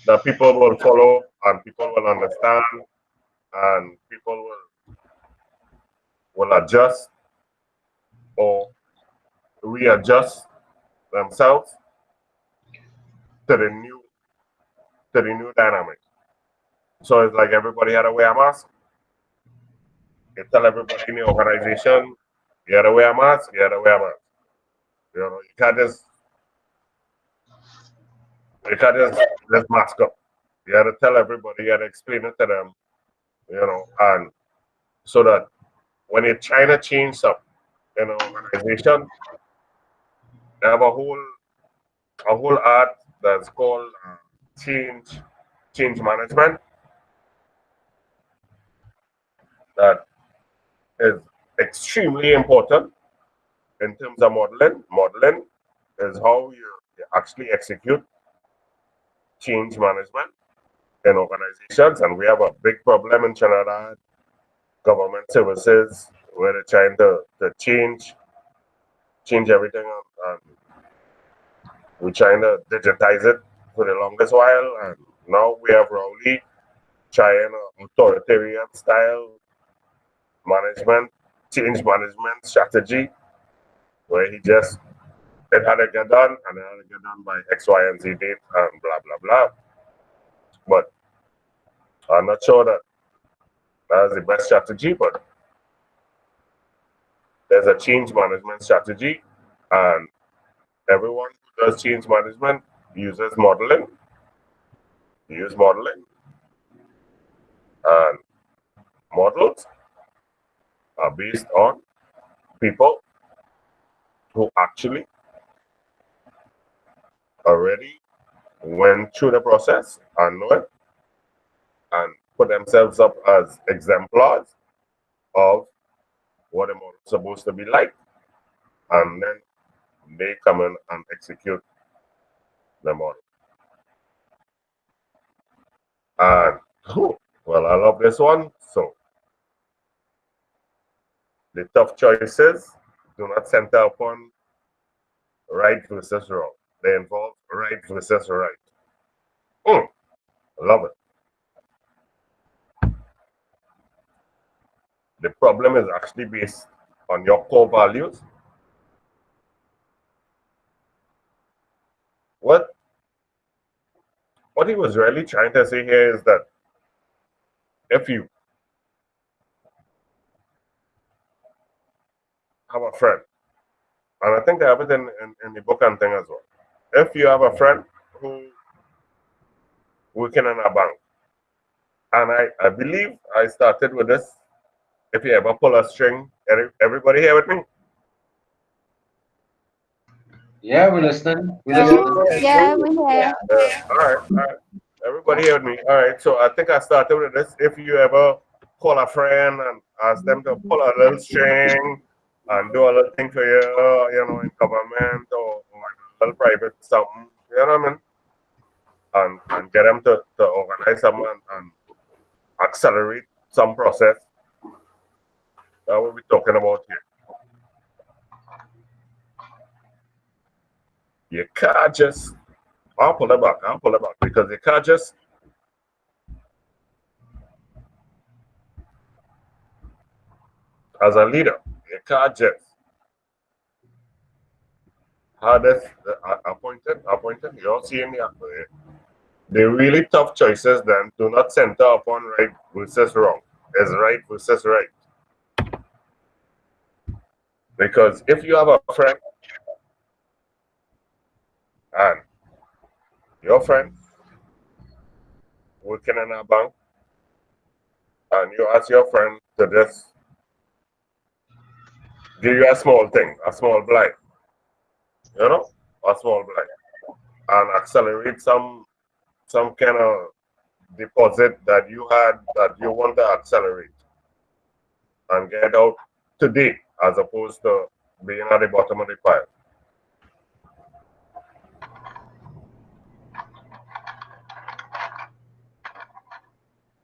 that people will follow and people will understand and people will adjust or readjust themselves to the new dynamic. So it's like everybody had to wear a mask. You tell everybody in the organization, you had to wear a mask, you had to wear a mask. You know, you can't just mask up. You had to tell everybody, you had to explain it to them, you know, and so that when you're trying to change something in an organization, they have a whole art that's called change management that is extremely important in terms of modeling. Modeling is how you actually execute change management in organizations, and we have a big problem in Trinidad. Government services where they're trying to change everything, and we're trying to digitize it for the longest while, and now we have Rowley trying an authoritarian style management, change management strategy, where he just it had to get done and it had to get done by X, Y, and Z date and blah blah blah. But I'm not sure that that's the best strategy, but there's a change management strategy, and everyone who does change management uses modeling. Use modeling, and models are based on people who actually already went through the process and know it and put themselves up as exemplars of what a model is supposed to be like, and then they come in and execute the model. And well, I love this one. So the tough choices do not center upon right versus wrong. They involve right versus right. Love it. the problem is actually based on your core values. What he was really trying to say here is that if you have a friend, and I think they have it in the book and thing as well. If you have a friend who working in a bank, and I believe I started with this. If you ever pull a string, everybody here with me? Yeah, we're listening. We're So, listening. Yeah, we're here. all right, all right. Everybody here with me. All right. So I think I started with this. If you ever call a friend and ask them to pull a little string and do a little thing for you, in government or in a little private something, you know what I mean? And get them to organize something and accelerate some process. That's what we're talking about here. You can't just, I'll pull it back because you can't just as a leader, you can't just have this appointed. You're seeing the really tough choices then do not center upon right versus wrong. It's right versus right. Because if you have a friend and your friend working in a bank and you ask your friend to just give you a small thing, a small blight, a small blight, and accelerate some kind of deposit that you had that you want to accelerate and get out today as opposed to being at the bottom of the pile.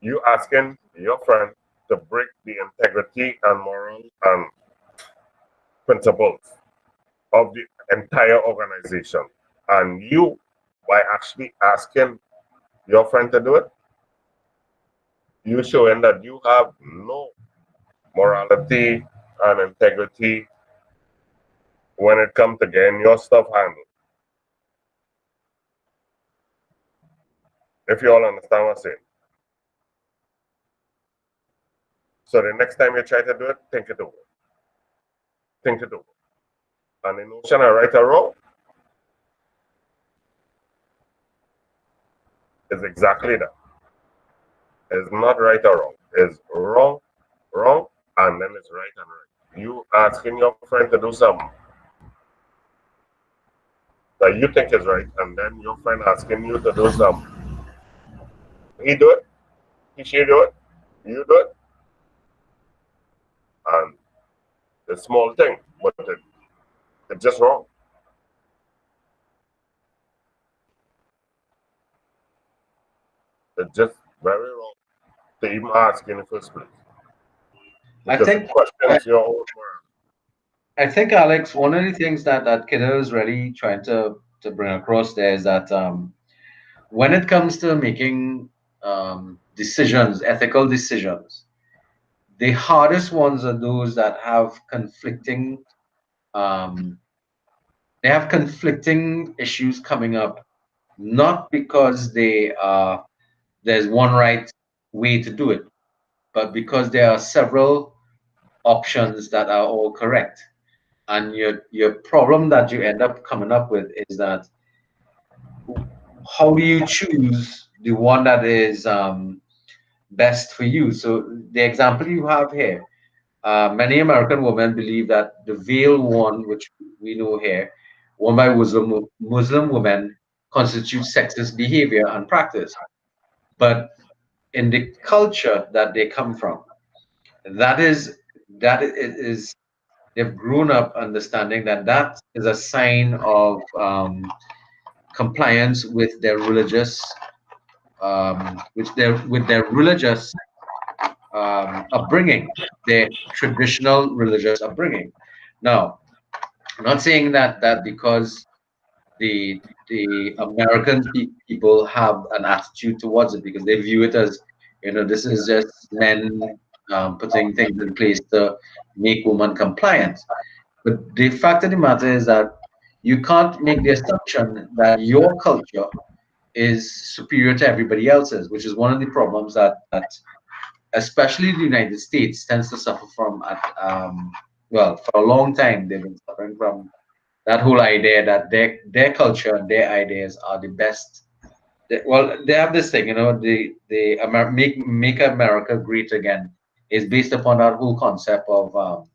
You asking your friend to break the integrity and moral and principles of the entire organization. And you, by actually asking your friend to do it, you showing that you have no morality and integrity when it comes to getting your stuff handled. If you all understand what I'm saying. So the next time you try to do it, think it over. Think it over. And the notion of right or wrong is exactly that. It's not right or wrong. It's wrong, and then it's right and right. You asking your friend to do something that you think is right, and then your friend asking you to do something. He do it, she do it, you do it, and it's a small thing, but it's just wrong. It's just very wrong to even ask in the first place. Because it questions your own moral. I think, Alex, one of the things that Kiddo is really trying to bring across there is that when it comes to making decisions, ethical decisions, the hardest ones are those that have um, conflicting issues coming up, not because there's one right way to do it, but because there are several options that are all correct. And your problem that you end up coming up with is that how do you choose the one that is best for you? So the example you have here, many American women believe that the veil worn, which we know here, worn by Muslim women, constitutes sexist behavior and practice. But in the culture that they come from, that is they've grown up understanding that that is a sign of compliance with their religious with their religious upbringing, their traditional religious upbringing. Now, I'm not saying that because the American people have an attitude towards it because they view it as, this is just men putting things in place to make women compliant. But the fact of the matter is that you can't make the assumption that your culture is superior to everybody else's, which is one of the problems that especially the United States tends to suffer from well, for a long time they've been suffering from that whole idea that their culture and their ideas are the best. Well, they have this thing, make America great again is based upon that whole concept of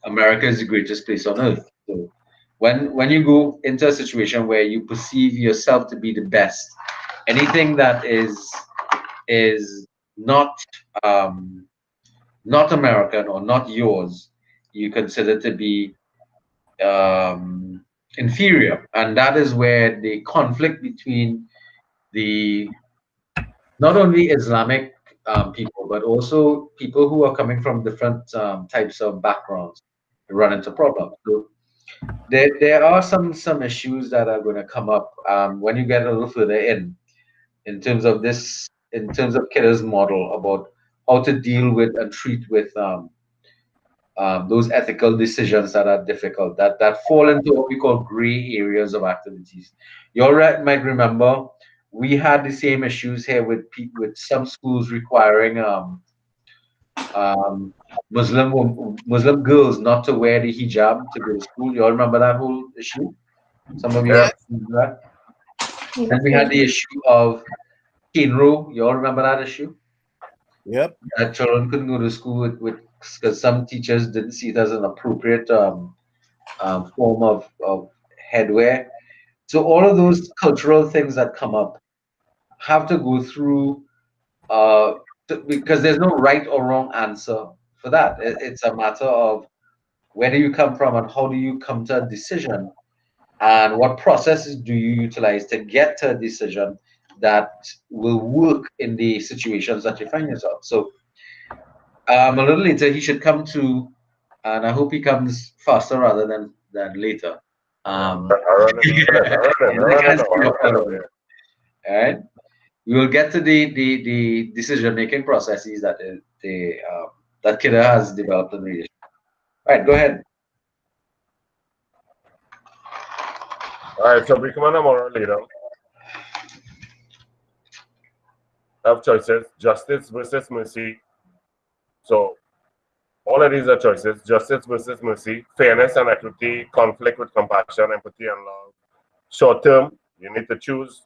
America is the greatest place on earth. So when you go into a situation where you perceive yourself to be the best, anything that is not um, not American or not yours, you consider to be inferior, and that is where the conflict between the not only Islamic people but also people who are coming from different types of backgrounds run into problems. So there are some issues that are going to come up when you get a little further in terms of this, in terms of Kidder's model about how to deal with and treat with those ethical decisions that are difficult, that fall into what we call gray areas of activities. You all might remember we had the same issues here with with some schools requiring um, Muslim girls not to wear the hijab to go to school. You all remember that whole issue? Some of you Yeah. have seen that. Yes, Then we yes. had the issue of Kinro. You all remember that issue? Yep. That children couldn't go to school with because some teachers didn't see it as an appropriate form of headwear. So all of those cultural things that come up have to go through because there's no right or wrong answer for that. It's a matter of where do you come from and how do you come to a decision and what processes do you utilize to get to a decision that will work in the situations that you find yourself. So a little later he should come to, and I hope he comes faster rather than later. I I run it can't now. see I your run it fellow. now. All right, we will get to the decision making processes that that Kidder has developed in leadership. All right, go ahead. All right, so becoming a moral leader have choices: justice versus mercy. So all of these are choices: justice versus mercy, fairness and equity, conflict with compassion, empathy and love. Short term, you need to choose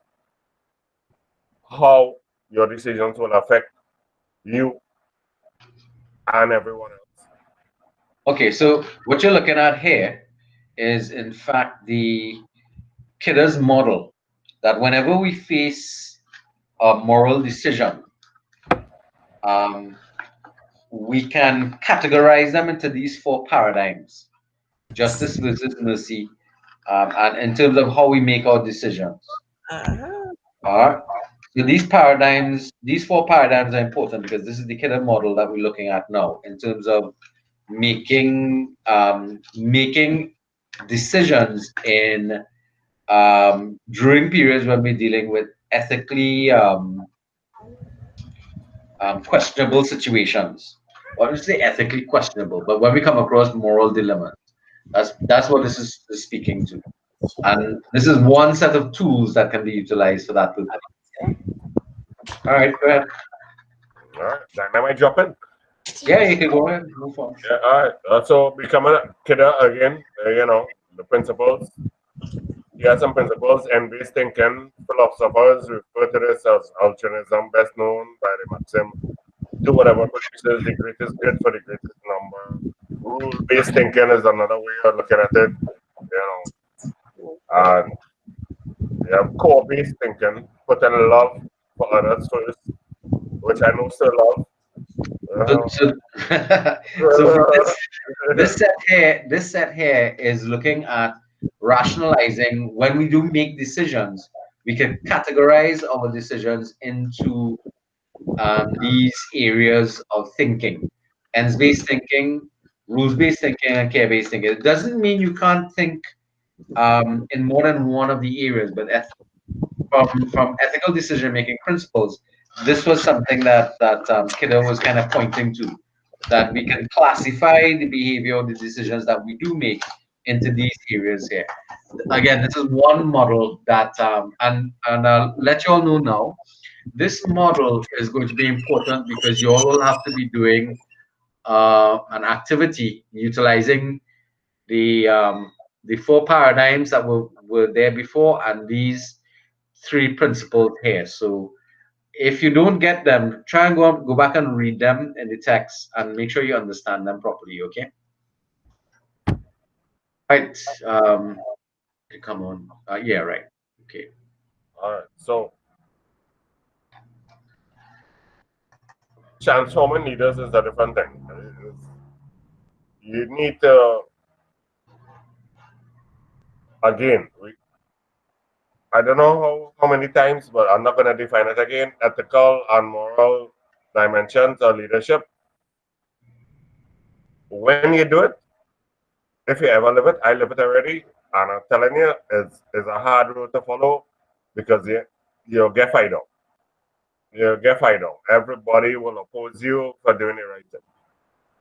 how your decisions will affect you and everyone else. Okay, so what you're looking at here is in fact the Kidder's model that whenever we face a moral decision, um, we can categorize them into these four paradigms: justice versus mercy, and in terms of how we make our decisions. All right. So these paradigms, these four paradigms are important because this is the Kidder model that we're looking at now in terms of making decisions in during periods when we're dealing with ethically questionable situations. Well, I would say ethically questionable, but when we come across moral dilemmas, that's what this is speaking to. And this is one set of tools that can be utilized for that purpose. All right, go ahead. All right, dynamite dropping. Yeah, you can go ahead. Move on. Yeah, all right. So becoming a kidder again, the principles. He has some principles and based thinking. Philosophers refer to this as altruism, best known by the maxim: do whatever produces the greatest good for the greatest number. Rule-based thinking is another way of looking at it. And you have core-based thinking, putting love for others first, which I know still love. So, so, so for this set here is looking at rationalizing when we do make decisions, we can categorize our decisions into these areas of thinking: ends-based thinking, rules-based thinking, and care-based thinking. It doesn't mean you can't think in more than one of the areas, but from ethical decision-making principles, this was something that Kiddo was kind of pointing to, that we can classify the behavior or the decisions that we do make into these areas here. Again, this is one model that, and I'll let you all know now, this model is going to be important because you all will have to be doing an activity utilizing the four paradigms that were there before and these three principles here. So if you don't get them, try and go back and read them in the text and make sure you understand them properly. Okay. Right. Come on. Yeah. Right. Okay. All right. So transforming leaders is a different thing. You need to, again, I don't know how many times, but I'm not going to define it again. Ethical and moral dimensions of leadership. When you do it, if you ever live it, I live it already, and I'm telling you, it's a hard road to follow because you'll get fired out. You'll get fired out. Everybody will oppose you for doing the right thing.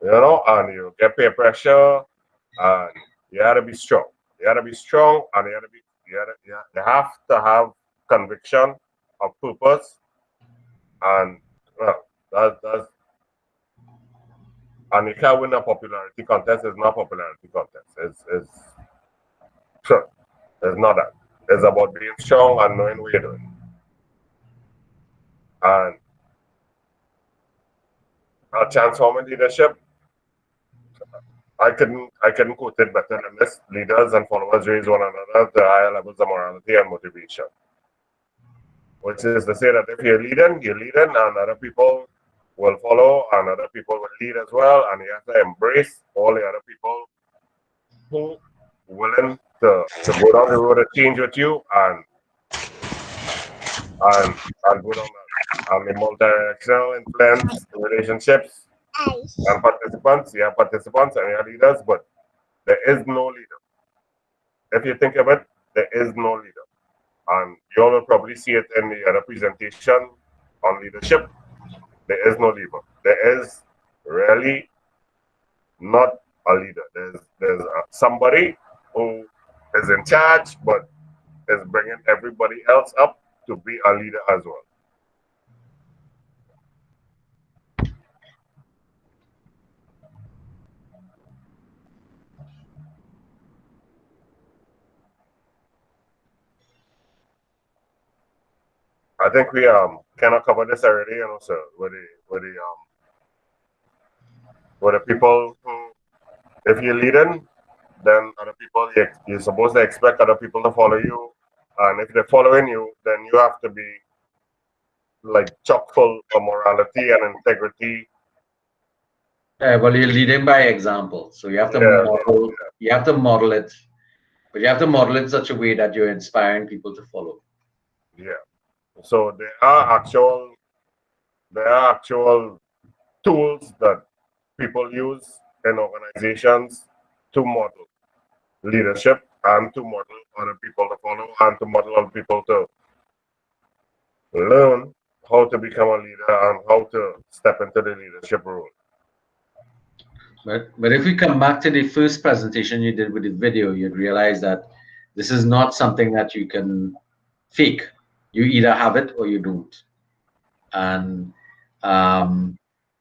And you get peer pressure, and you have to be strong. You have to be strong, and you have to have conviction of purpose, and well, that's and you can't win a popularity contest. It's not popularity contest. It's sure. It's not that. It's about being strong and knowing what you're doing. And transforming leadership, I couldn't quote it better than this. Leaders and followers raise one another to higher levels of morality and motivation. Which is to say that if you're leading, and other people will follow, and other people will lead as well, and you have to embrace all the other people who willing to go down the road of change with you and go down the multi-directional influence relationships and participants. You have participants and you have leaders, but there is no leader. If you think of it, there is no leader. And you all will probably see it in the other presentation on leadership. There is no leader. There is really not a leader. There's somebody who is in charge, but is bringing everybody else up to be a leader as well. I think we kind of covered this already, so with the people who, if you're leading, then other people you're supposed to expect other people to follow you, and if they're following you, then you have to be like chock full of morality and integrity. Yeah, well, you're leading by example, so you have to model. You have to model it, but you have to model it in such a way that you're inspiring people to follow. Yeah. So there are actual tools that people use in organizations to model leadership and to model other people to follow and to model other people to learn how to become a leader and how to step into the leadership role. But if we come back to the first presentation you did with the video, you'd realize that this is not something that you can fake. You either have it or you don't. And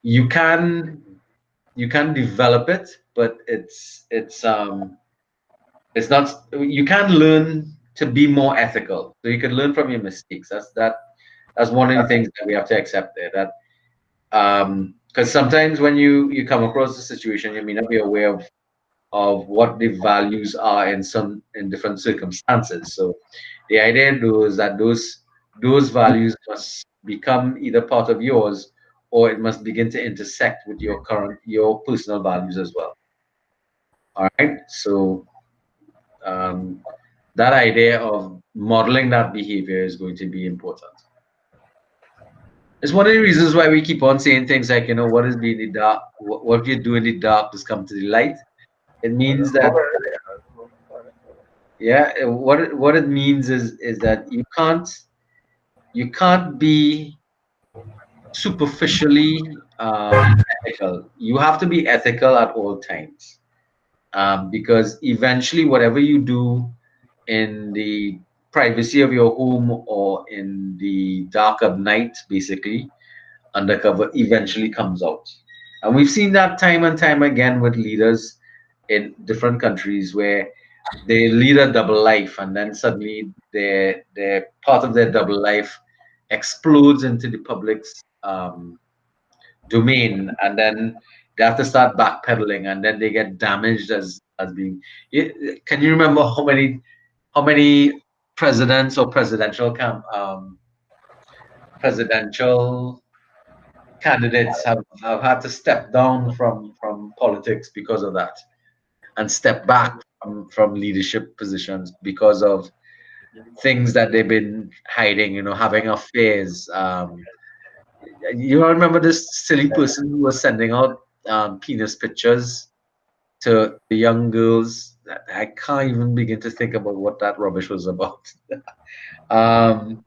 you can develop it, but it's not. You can learn to be more ethical. So you can learn from your mistakes. That's one of the things that we have to accept there. That because sometimes when you come across a situation, you may not be aware of what the values are in different circumstances. So the idea is that those values must become either part of yours or it must begin to intersect with your personal values as well. All right. So that idea of modeling that behavior is going to be important. It's one of the reasons why we keep on saying things like, what is being the dark, what you do in the dark has come to the light. It means that, yeah, what it means is that you can't be superficially ethical. You have to be ethical at all times, because eventually, whatever you do in the privacy of your home or in the dark of night, basically undercover, eventually comes out. And we've seen that time and time again with leaders in different countries where they lead a double life, and then suddenly their part of their double life explodes into the public's domain, and then they have to start backpedaling, and then they get damaged as being. Can you remember how many presidents or presidential candidates have had to step down from politics because of that, and step back from leadership positions because of things that they've been hiding, having affairs. You remember this silly person who was sending out penis pictures to the young girls? I can't even begin to think about what that rubbish was about. um,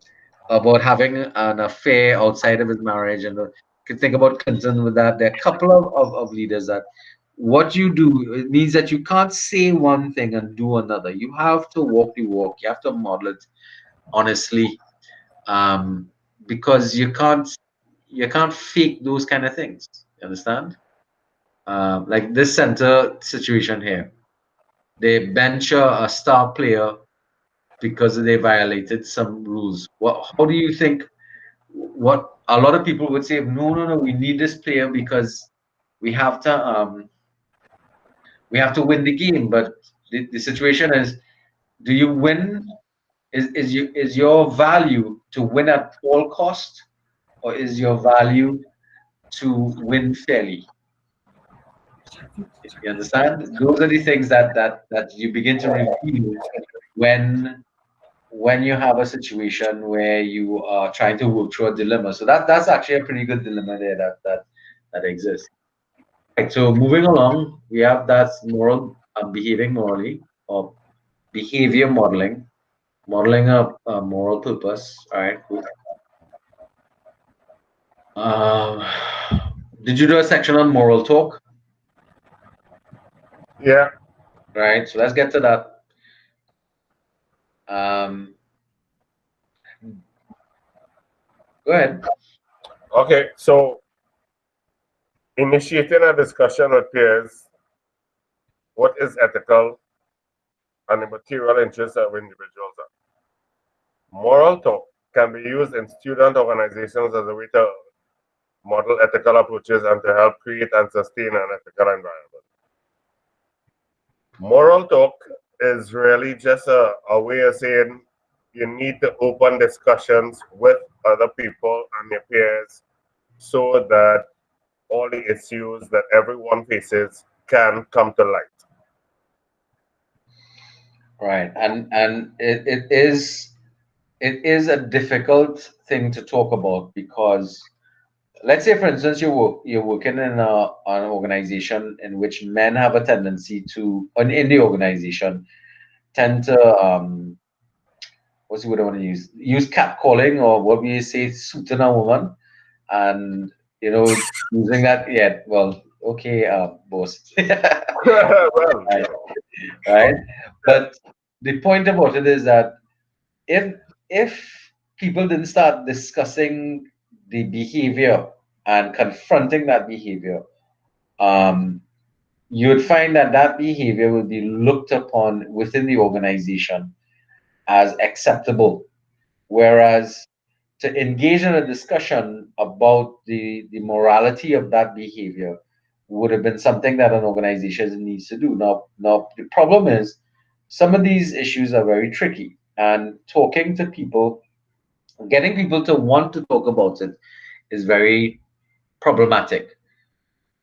about having an affair outside of his marriage, and you can think about Clinton with that. There are a couple of leaders that what you do, it means that you can't say one thing and do another. You have to walk the walk. You have to model it honestly, um, because you can't fake those kind of things. You understand? Like this center situation here, they bench a star player because they violated some rules. How do you think? What a lot of people would say, no, no, no, we need this player because we have to um, we have to win the game. But the situation is, do you win? Is your value to win at all cost, or is your value to win fairly? You understand? Those are the things that you begin to reveal when when you have a situation where you are trying to work through a dilemma. So that's actually a pretty good dilemma there that exists. Right. So moving along, we have that's moral, behaving morally, or behavior modeling, modeling a moral purpose. All right, cool. Um, did you do a section on moral talk? Yeah. Right. So let's get to that. Um, Go ahead. Okay. So initiating a discussion with peers, what is ethical and the material interests of individuals are. Moral talk can be used in student organizations as a way to model ethical approaches and to help create and sustain an ethical environment. Moral talk is really just a way of saying you need to open discussions with other people and your peers so that all the issues that everyone faces can come to light. Right. And it is a difficult thing to talk about because let's say, for instance, you're working in an organization in which men have a tendency to, in the organization, tend to what's the word I want to use catcalling, or what we say, suiting a woman, and using that. Yeah, well, okay, boss. Well, Right, right. But the point about it is that if if people didn't start discussing the behavior and confronting that behavior, um, you would find that that behavior would be looked upon within the organization as acceptable. Whereas to engage in a discussion about the morality of that behavior would have been something that an organization needs to do. Now the problem is some of these issues are very tricky, and talking to people, getting people to want to talk about it is very problematic.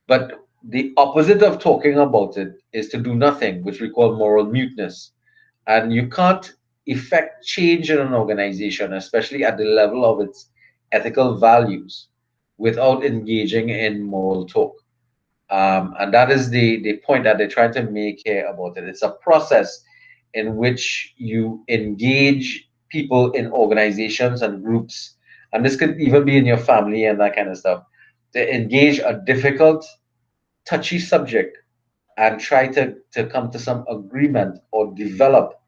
But the opposite of talking about it is to do nothing, which we call moral muteness. And you can't effect change in an organization, especially at the level of its ethical values, without engaging in moral talk. And that is the point that they're trying to make here about it. It's a process in which you engage people in organizations and groups and this could even be in your family and that kind of stuff, to engage a difficult, touchy subject and try to come to some agreement or develop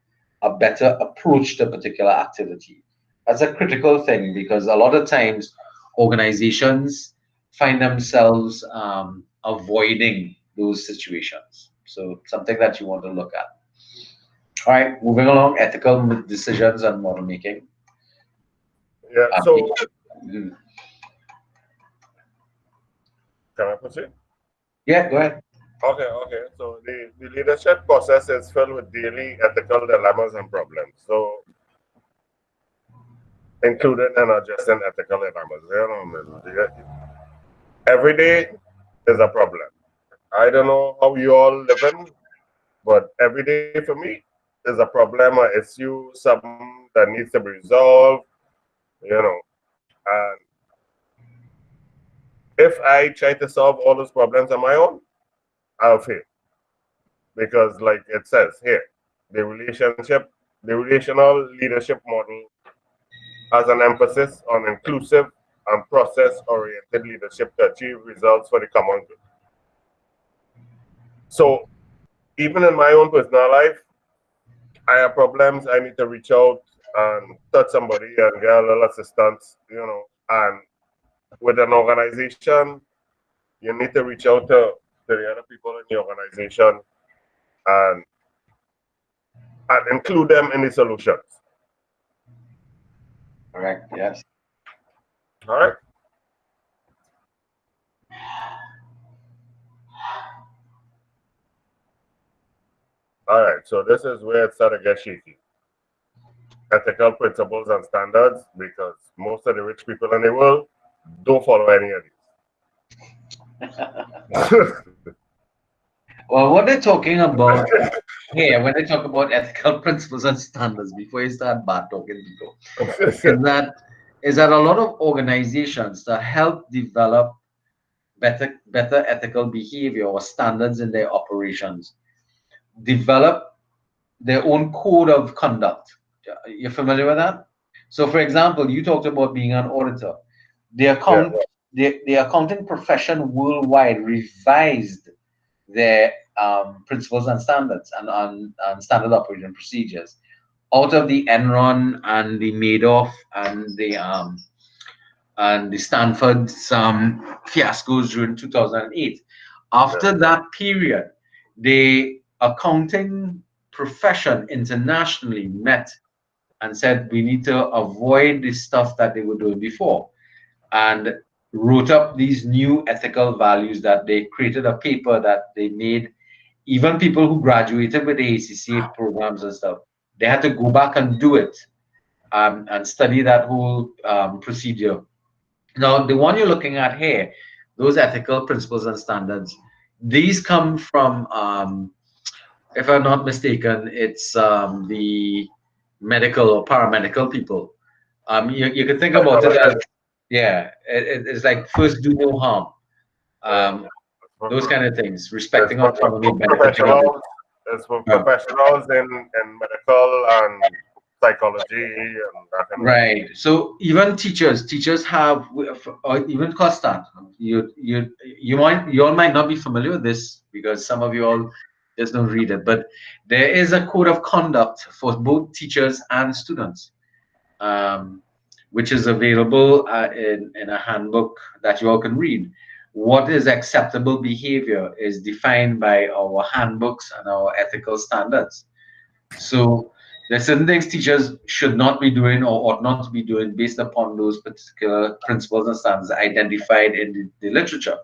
a better approach to a particular activity. That's a critical thing because a lot of times organizations find themselves avoiding those situations. So something that you want to look at. All right, moving along, ethical decisions and model making. Yeah. So Mhm. can I proceed? Yeah, go ahead. Okay. So the leadership process is filled with daily ethical dilemmas and problems. So included and addressing ethical dilemmas. Every day is a problem. I don't know how you all living, but every day for me is a problem, an issue, something that needs to be resolved, you know. And if I try to solve all those problems on my own, I'll fail. Because like it says here, the relational leadership model has an emphasis on inclusive and process-oriented leadership to achieve results for the common good. So even in my own personal life, I have problems. I need to reach out and touch somebody and get a little assistance, And with an organization, you need to reach out to the other people in the organization and include them in the solutions. Correct. Yes. All right. All right. So this is where it started to get shaky. Ethical principles and standards, because most of the rich people in the world don't follow any of these. Well, what they're talking about here, when they talk about ethical principles and standards, before you start bad talking people, is that a lot of organizations that help develop better ethical behavior or standards in their operations develop their own code of conduct. You're familiar with that? So, for example, you talked about being an auditor. The Yeah. the accounting profession worldwide revised their principles and standards and standard operating procedures out of the Enron and the Madoff and the Stanford fiascos during 2008. After that period, the accounting profession internationally met and said we need to avoid the stuff that they were doing before, and wrote up these new ethical values that they created a paper that they made. Even people who graduated with the ACCA programs and stuff, they had to go back and do it and study that whole procedure. Now, the one you're looking at here, those ethical principles and standards, these come from, if I'm not mistaken, it's the medical or paramedical people. You could think about it as, yeah, it's like first do no harm. Those kind of things, respecting autonomy, benefiting others. It's for professionals in medical and psychology and that kind of Right. So even teachers have, or even Costat. You all might not be familiar with this because some of you all just don't read it. But there is a code of conduct for both teachers and students, which is available in a handbook that you all can read. What is acceptable behavior is defined by our handbooks and our ethical standards. So there's certain things teachers should not be doing or ought not to be doing based upon those particular principles and standards identified in the literature.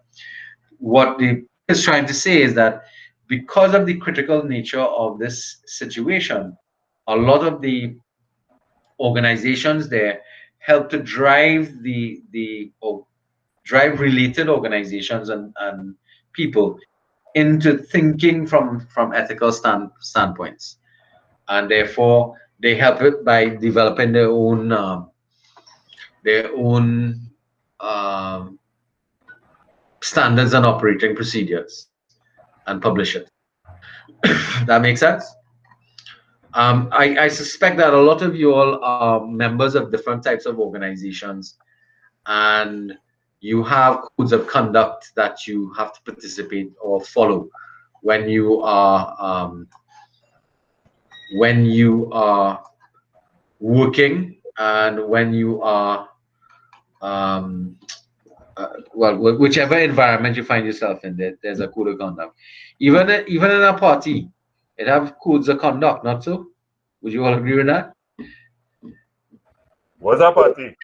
What the is trying to say is that because of the critical nature of this situation, a lot of the organizations there help to drive or drive related organizations and people into thinking from ethical standpoints, and therefore they help it by developing their own um, standards and operating procedures and publish it. That makes sense. I suspect that a lot of you all are members of different types of organizations and you have codes of conduct that you have to participate or follow when you are working and when you are well, whichever environment you find yourself in, there's a code of conduct. Even in a party, it have codes of conduct, not so? Would you all agree with that? What's a party?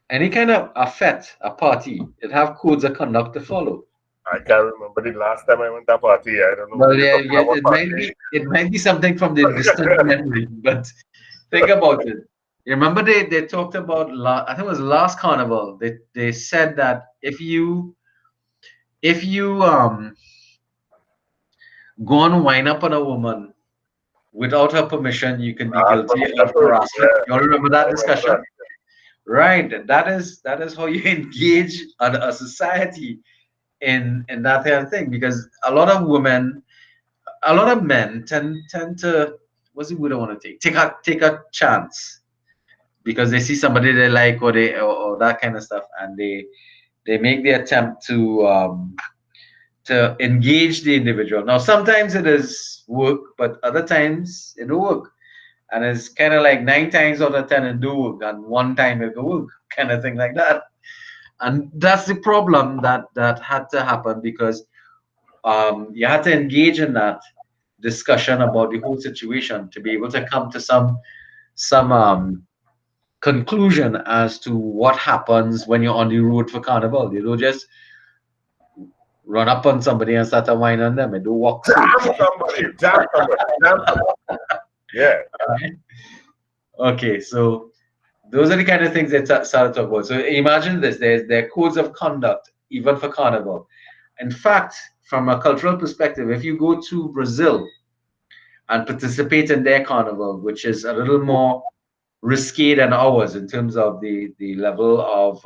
Any kind of a fete, a party, it have codes of conduct to follow. I can't remember the last time I went to a party. I don't know Well, what you're yeah, talking yeah, about party. it might be something from the distant memory, but think about it. You remember they talked about I think it was last carnival. They said that if you go and wind up on a woman without her permission, you can be guilty of harassment. Yeah, You all remember I that remember discussion? that. Right. That is how you engage a society in that kind of thing. Because a lot of men tend to, what's the word I want to take a chance because they see somebody they like or that kind of stuff, and they make the attempt to engage the individual. Now sometimes it is work, but other times it don't work. And it's kind of like 9 times out of 10 it do work, and one time it will work, kind of thing like that. And that's the problem that had to happen because you had to engage in that discussion about the whole situation to be able to come to some conclusion as to what happens when you're on the road for carnival. You don't just run up on somebody and start to whine on them and do walk straight. Jam somebody. Yeah. Okay, so those are the kind of things they started to talk about. So imagine this: there are codes of conduct even for carnival. In fact, from a cultural perspective, if you go to Brazil and participate in their carnival, which is a little more risque than ours in terms of the level of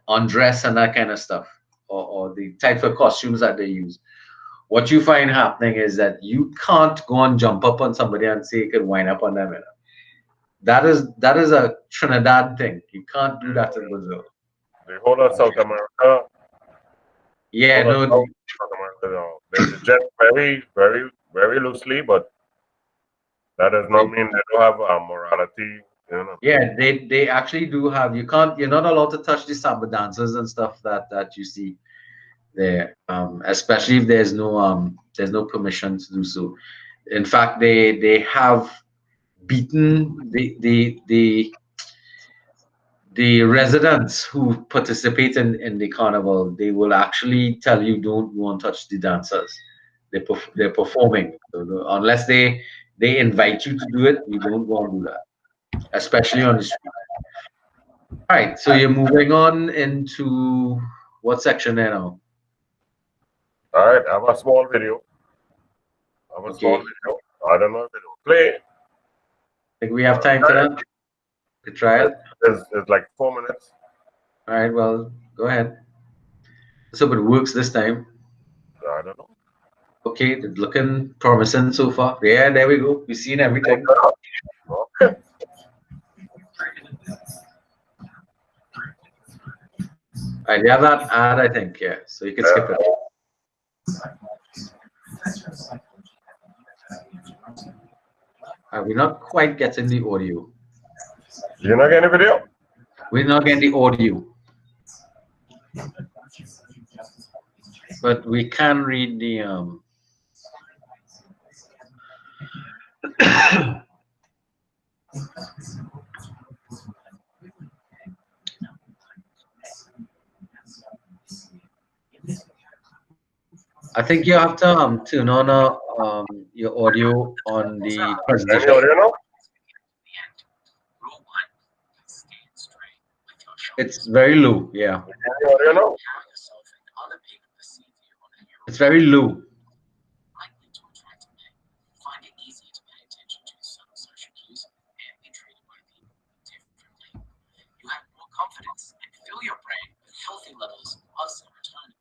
undress and that kind of stuff, or the type of costumes that they use. What you find happening is that you can't go and jump up on somebody and say you can wind up on them. You know? That is a Trinidad thing. You can't do that in Brazil. The whole of South America. Yeah, no. South America, no. They just very, very, very loosely, but that does not mean they don't have a morality. You know. Yeah, they actually do have. You're not allowed to touch the samba dancers and stuff that you see there, especially if there's no permission to do so. In fact, they have beaten the residents who participate in the carnival. They will actually tell you don't go and touch the dancers. They're performing. So unless they invite you to do it, you don't go and do that, especially on the street. All right, so you're moving on into what section there now? All right, I have a small video. I don't know if it will play. Think we have time for that? To try it? It's like 4 minutes. All right, well, go ahead. Let's hope it works this time. I don't know. Okay, it's looking promising so far. Yeah, there we go. We've seen everything. Okay. All right, you have that ad, I think, yeah. So you can skip it. We're not quite getting the audio. You're not getting the video? We're not getting the audio. But we can read the I think you have to turn on your audio on the presentation. Any audio now? It's very low, yeah. Any audio now? It's very low. Confidence and fill your brain with healthy levels of serotonin.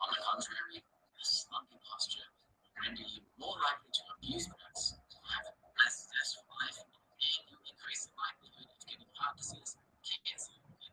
On the contrary, a slumpy posture will render you more likely to abuse drugs, have less zest for life, and you increase the likelihood of getting heart disease, cancer, and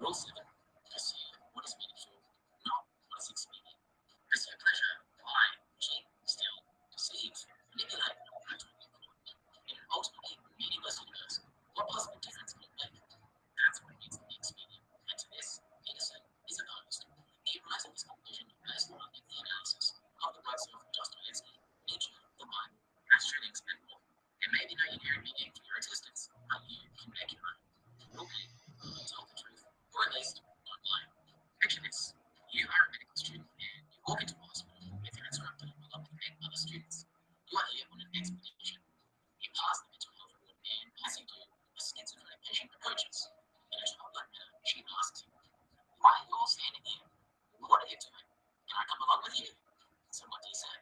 Rule 7. Pursue what is meaningful, not what is expedient. Pursue pleasure, lie, cheat, steal, deceive, manipulate, and to in an ultimately meaningless universe, what possible difference can it make? That's what it means to be expedient. And to this, Peterson is opposed. He arrives at this conclusion based on a lengthy analysis of the works of Dostoevsky, Nietzsche, the Bible, Asterix, and more. There may be no inherent meaning for your existence, but you can make your own. Rule 8. Tell the truth, or at least don't lie. Picture this. You are a medical student and you walk into a hospital with your instructor along with 8 other students. You are here on an expedition. You pass the mental health ward and as you do, a schizophrenic patient approaches. In a childlike manner, she asks you, why are you all standing here? What are you doing? Can I come along with you? So what do you say?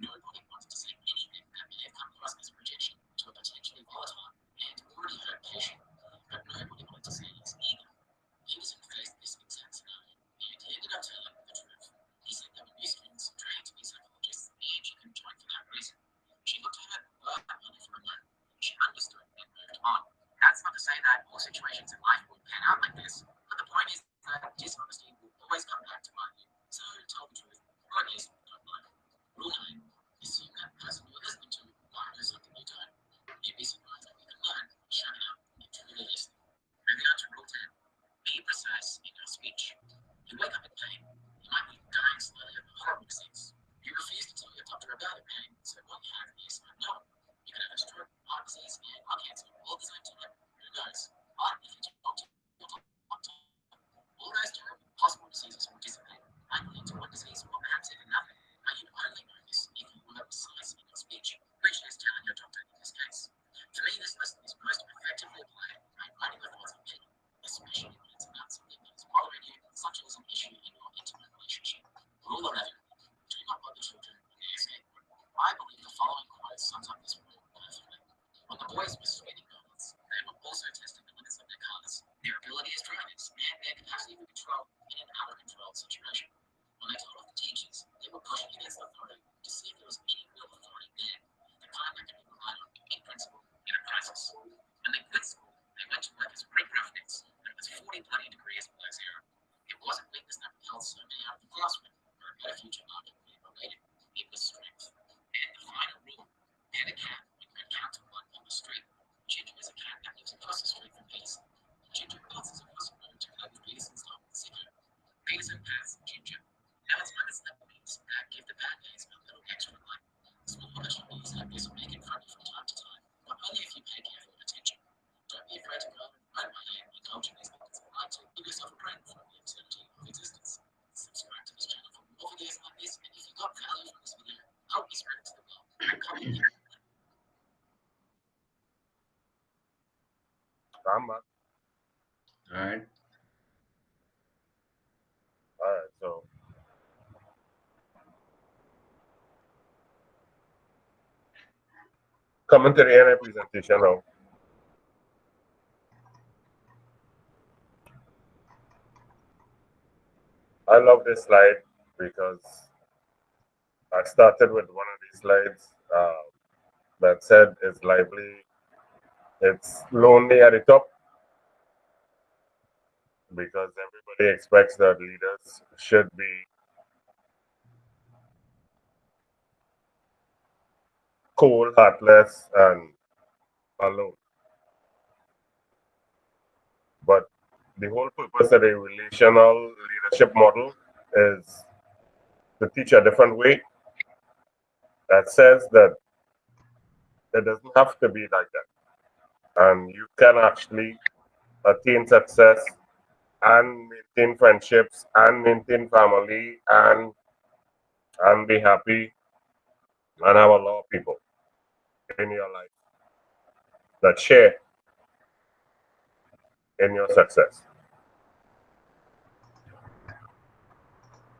Nobody wants to say anything that may have come across as a rejection to a potentially volatile and already hurt patient, but nobody wanted to say yes either. Peterson faced this exact scenario, and he ended up telling the truth. He said there were new students trained to be psychologists, and she couldn't join for that reason. She looked hurt, but only for a moment. She understood and moved on. That's not to say that all situations in life will pan out like this, but the point is that dishonesty will always come back to bite you. So tell the truth, or at least don't lie. Rule 9. Assume that the person you're listening to might know something you don't. You'd be surprised what you can learn from showing up and truly listening. Moving on to rule 10. Be precise in your speech. You wake up in pain. You might be dying slowly of a horrible disease. You refuse to tell your doctor about the pain, so what you have is unknown. You could have a stroke, heart disease, and lung cancer all at the same time. Who knows? But if you talk to your doctor, all those terrible possible diseases will dissipate, likely into one disease or perhaps even nothing. But you'd only know this if you were precise in your speech, which is telling your doctor in this case. For me, this lesson is most effectively applied by writing my thoughts on paper, especially when it's about something that is bothering you, such as an issue in your intimate relationship. Rule 11. Do not bother children when they escape. I believe the following quote sums up this rule perfectly. When the boys were sweating bullets, they were also testing the limits of their cars, their ability as drivers, and their capacity for control in an out-of-control situation. When they told off the teachers, they were pushing against authority to see if there was any real authority there, the kind that can be relied on in principle in a crisis. When they quit school, they went to work as Greek roughnecks, and it was 40 bloody degrees below zero. It wasn't weakness that propelled so many out of the classroom, or a better future arguably awaited. It was strength. And the final rule: pet a cat when you encounter one on the street. Ginger is a cat that lives across the street from Peterson. Ginger bounces across the room to play with Peterson's dog, Zico. Peterson pats Ginger. Now it's like celebrities that give the bad days a little extra light. Small opportunities like this may confront you from time to time, but only if you pay careful attention. Don't be afraid to go out right by and indulge in these moments of light to give yourself a break from the absurdity of existence. Subscribe to this channel for more videos like this, and if you got value from this video, help me spread it to the world and comment here. I'm back. All right. All right, so coming to the end of the presentation now. I love this slide because I started with one of these slides that said it's lively, it's lonely at the top because everybody expects that leaders should be cold, heartless, and alone. But the whole purpose of the relational leadership model is to teach a different way that says that it doesn't have to be like that. And you can actually attain success and maintain friendships and maintain family and be happy and have a lot of people in your life that share in your success.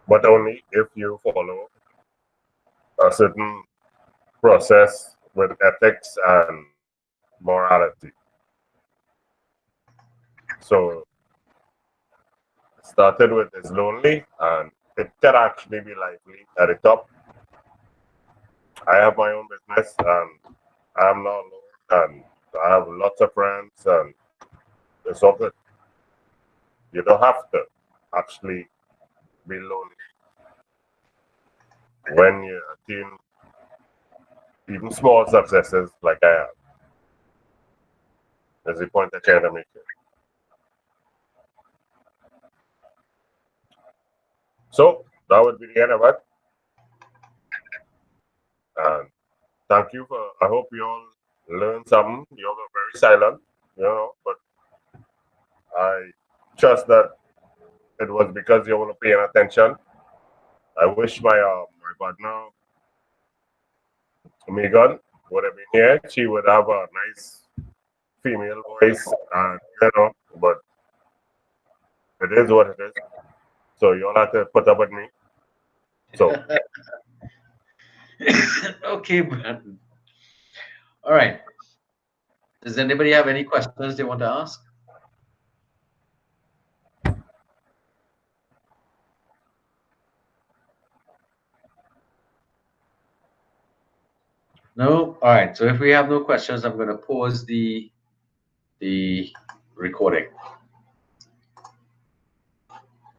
But only if you follow a certain process with ethics and morality. So it started with this lonely, and it can actually be lively at the top. I have my own business, and I'm not alone, and I have lots of friends, and it's all good. You don't have to actually be lonely when you attain even small successes like I have. That's the point I'm trying to make here. So that would be the end of it. And thank you for. I hope you all learned something. You all were very silent, but I trust that it was because you all were paying attention. I wish my partner Megan would have been here. She would have a nice female voice, and but it is what it is. So you all have to put up with me. So Okay, Brandon. All right. Does anybody have any questions they want to ask? No? All right. So if we have no questions, I'm going to pause the recording.